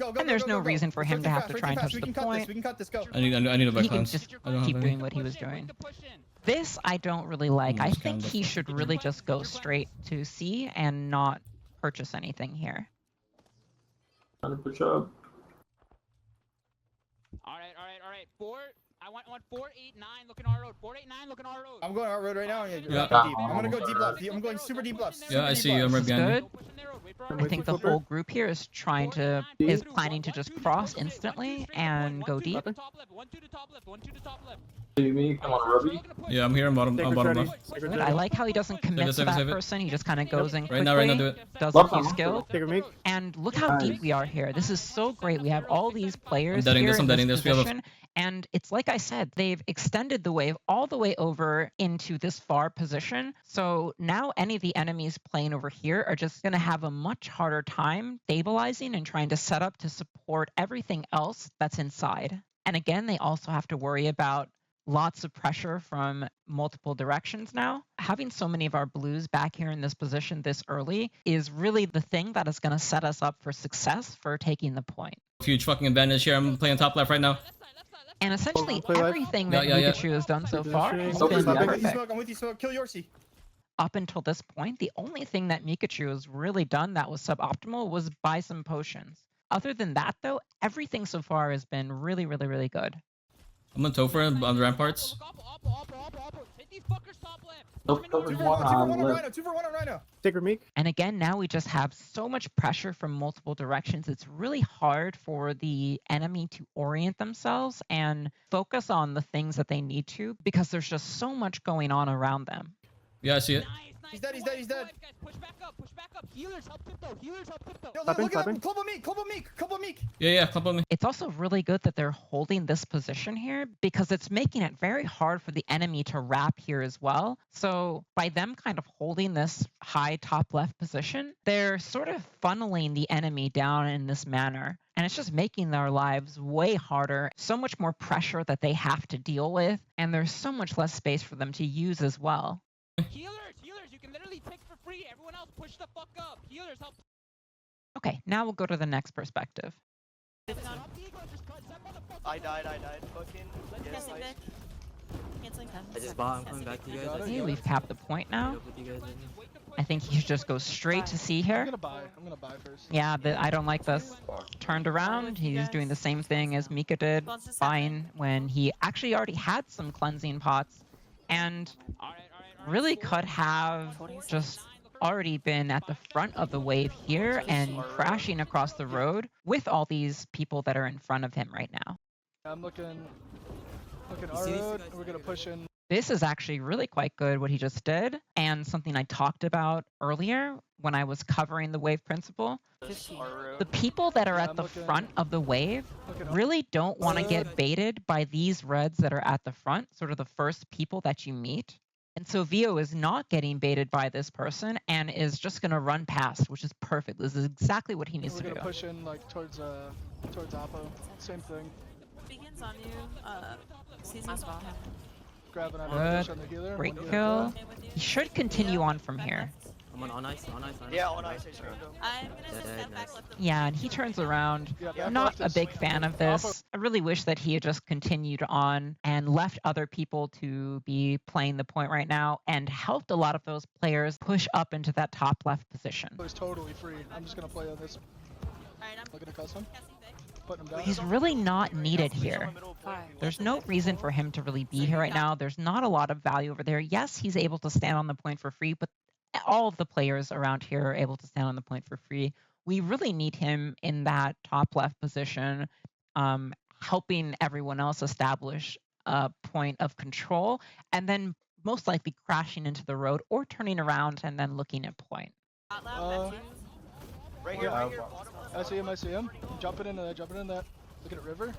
And there's no reason for him to have to try and touch the point. We can cut this. Go. I need a back He can lens. just keep doing what he was doing. This I don't really like. I think he should really just go straight to C and not purchase anything here. All right. I want 489 looking our road. 489 looking our road. I'm going our road right now. Yeah. Deep. I'm gonna go deep left. I'm going super deep left. Yeah, I see you. I'm This right is behind you. good. I think the whole group here is planning to just cross instantly and go deep. Yeah, I'm here. I'm bottom ready. left. Good. I like how he doesn't commit to that person. He just kind of goes in Right now, do quickly, it. does a few skills. Sacred meek. And look how deep we are here. This is so great. We have all these players I'm deading here this, I'm in deading this this. We have a- position. And it's like I said, they've extended the wave all the way over into this far position. So now any of the enemies playing over here are just going to have a much harder time stabilizing and trying to set up to support everything else that's inside. And again, they also have to worry about lots of pressure from multiple directions now. Having so many of our blues back here in this position this early is really the thing that is going to set us up for success for taking the point. Huge fucking advantage here. I'm playing top left right now. And essentially Play life. everything that Yeah. Mikachu has done so far has Stop been it, stop it. perfect. I'm with you, Smoke. Kill Yorsi. Up until this point, the only thing that Mikachu has really done that was suboptimal was buy some potions. Other than that, though, everything so far has been really, really, really good. I'm on Topher on the ramparts. Two for one on Rhino. 2 for 1 on Rhino. Sacred meek. And again, now we just have so much pressure from multiple directions. It's really hard for the enemy to orient themselves and focus on the things that they need to because there's just so much going on around them. Yeah, I see it. He's dead. He's dead. Push back up. Healers help tiptoe. Yo, Clapping, look at clapping. him. Club of meek. Yeah, clump on me. It's also really good that they're holding this position here because it's making it very hard for the enemy to wrap here as well. So by them kind of holding this high top left position, they're sort of funneling the enemy down in this manner. And it's just making their lives way harder, so much more pressure that they have to deal with, and there's so much less space for them to use as well. Healers, you can literally pick for free. Everyone else push the fuck up. Healers help. Okay, now we'll go to the next perspective. I died. Fucking. I just bought. I'm coming back to you guys. Okay, we've capped the point now. Meet up with you guys in. I think he should just go straight to C here. I'm gonna buy first. Yeah, I don't like this. Turned around, he's doing the same thing as Mika did, buying when he actually already had some cleansing pots, and really could have just already been at the front of the wave here and crashing across the road with all these people that are in front of him right now. I'm looking our road. We're gonna push in. This is actually really quite good what he just did, and something I talked about earlier when I was covering the wave principle. The people that are at the front of the wave really don't want to get baited by these reds that are at the front, sort of the first people that you meet. And so Vio is not getting baited by this person and is just going to run past, which is perfect. This is exactly what he needs to do. We're gonna push in like towards Oppo. Same thing. Begins on you. Season spot. Grabbing on Good. on the healer. Great One kill. He should continue on from here. I'm on ice. Yeah, on ice. I'm gonna step back left. Yeah, and he turns around. Yeah, Not left a is- big fan of this. I really wish that he had just continued on and left other people to be playing the point right now and helped a lot of those players push up into that top left position. It's totally free. I'm just gonna play on this. Alright, I'm Looking at custom. Putting him down. He's really not needed here. There's no reason for him to really be here right now. There's not a lot of value over there. Yes, he's able to stand on the point for free, but all of the players around here are able to stand on the point for free. We really need him in that top left position, helping everyone else establish a point of control, and then most likely crashing into the road or turning around and then looking at point. Right here. I see him. Jumping in that. Looking at river.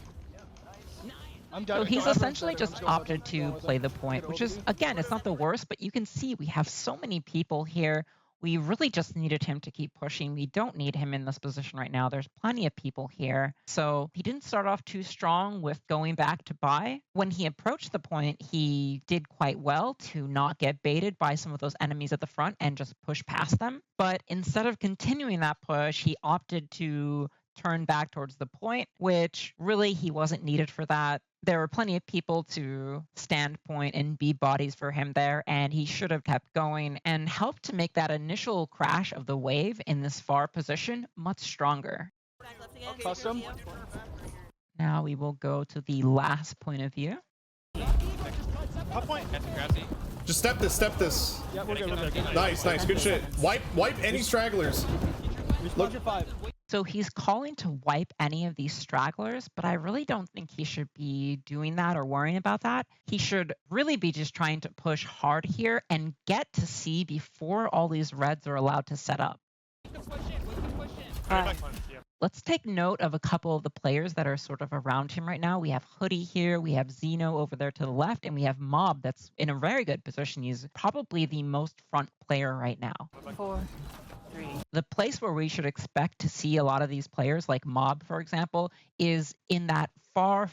I'm So down. he's essentially just opted to play the point, which is, again, it's not the worst, but you can see we have so many people here. We really just needed him to keep pushing. We don't need him in this position right now. There's plenty of people here. So he didn't start off too strong with going back to buy. When he approached the point, he did quite well to not get baited by some of those enemies at the front and just push past them. But instead of continuing that push, he opted to turn back towards the point, which really he wasn't needed for that. There were plenty of people to stand point and be bodies for him there, and he should have kept going and helped to make that initial crash of the wave in this far position much stronger. Custom. Now we will go to the last point of view. Top point. That's grassy. Just step this. Yeah, we're good. Nice, good shit. Wipe any stragglers. Look at 5. So he's calling to wipe any of these stragglers, but I really don't think he should be doing that or worrying about that. He should really be just trying to push hard here and get to C before all these reds are allowed to set up. Let's take note of a couple of the players that are sort of around him right now. We have Hoodie here, we have Zeno over there to the left, and we have Mob that's in a very good position. He's probably the most front player right now. 4, 3. The place where we should expect to see a lot of these players, like Mob, for example, is in that far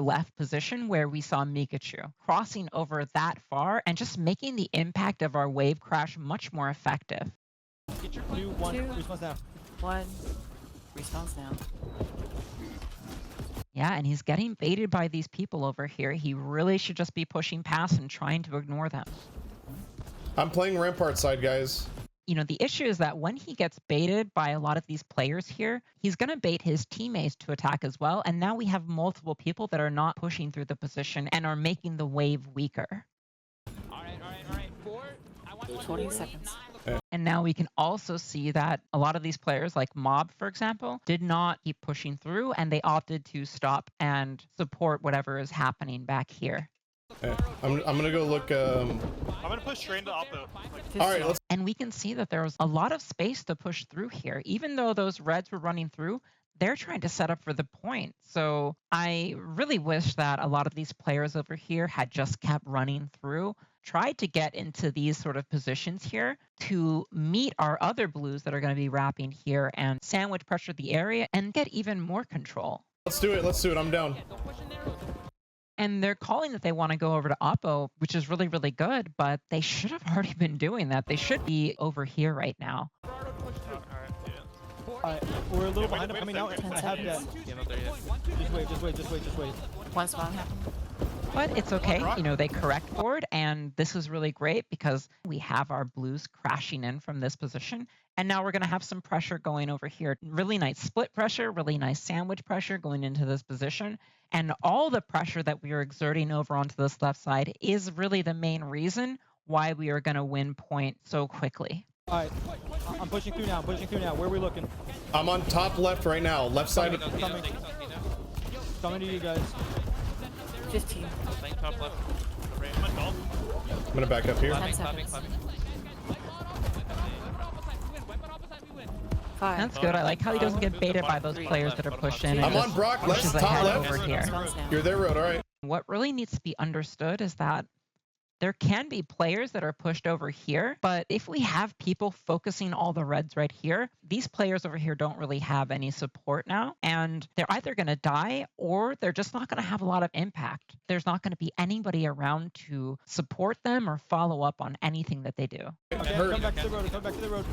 left position where we saw Mikachu, crossing over that far and just making the impact of our wave crash much more effective. 2, 1, response now. 1. Response now. Yeah, and he's getting baited by these people over here. He really should just be pushing past and trying to ignore them. I'm playing Rampart side, guys. You know, the issue is that when he gets baited by a lot of these players here, he's going to bait his teammates to attack as well. And now we have multiple people that are not pushing through the position and are making the wave weaker. All right. 4. I want 20 seconds. And now we can also see that a lot of these players, like Mob, for example, did not keep pushing through, and they opted to stop and support whatever is happening back here. I'm gonna go look. I'm gonna push straight into Oppo. All right, let's. And we can see that there was a lot of space to push through here. Even though those reds were running through, they're trying to set up for the point. So I really wish that a lot of these players over here had just kept running through, tried to get into these sort of positions here to meet our other blues that are going to be wrapping here and sandwich pressure the area and get even more control. Let's do it. I'm down. And they're calling that they want to go over to Oppo, which is really, really good, but they should have already been doing that. They should be over here right now. We're a little behind. I'm coming out. I have that. Just wait. One spawn happened. But it's okay. You know, they correct forward, and this is really great because we have our blues crashing in from this position. And now we're going to have some pressure going over here. Really nice split pressure, really nice sandwich pressure going into this position. And all the pressure that we are exerting over onto this left side is really the main reason why we are going to win point so quickly. All right, I'm pushing through now. Where are we looking? I'm on top left right now. Left side of. Coming to you guys. 15. Top left. I'm gonna back up here. 10 seconds. 5. That's good. I like how he doesn't get baited by those players that are pushed in. I'm on Brock. Left, top left. Over here. You're there, Road. All right. What really needs to be understood is that there can be players that are pushed over here, but if we have people focusing all the reds right here, these players over here don't really have any support now, and they're either going to die or they're just not going to have a lot of impact. There's not going to be anybody around to support them or follow up on anything that they do. Okay, come back to the road.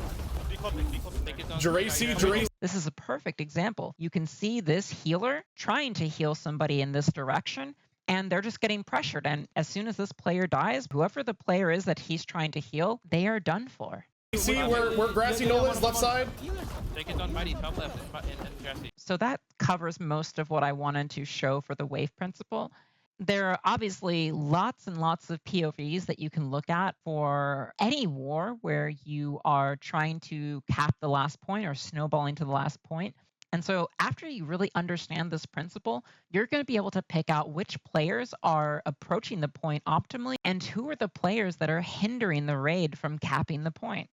Geraci. This is a perfect example. You can see this healer trying to heal somebody in this direction, and they're just getting pressured. And as soon as this player dies, whoever the player is that he's trying to heal, they are done for. See where Grassyknoll is, left side? Take it on Mighty, top left, and Grassy. So that covers most of what I wanted to show for the wave principle. There are obviously lots and lots of POVs that you can look at for any war where you are trying to cap the last point or snowballing to the last point. And so after you really understand this principle, you're going to be able to pick out which players are approaching the point optimally and who are the players that are hindering the raid from capping the point.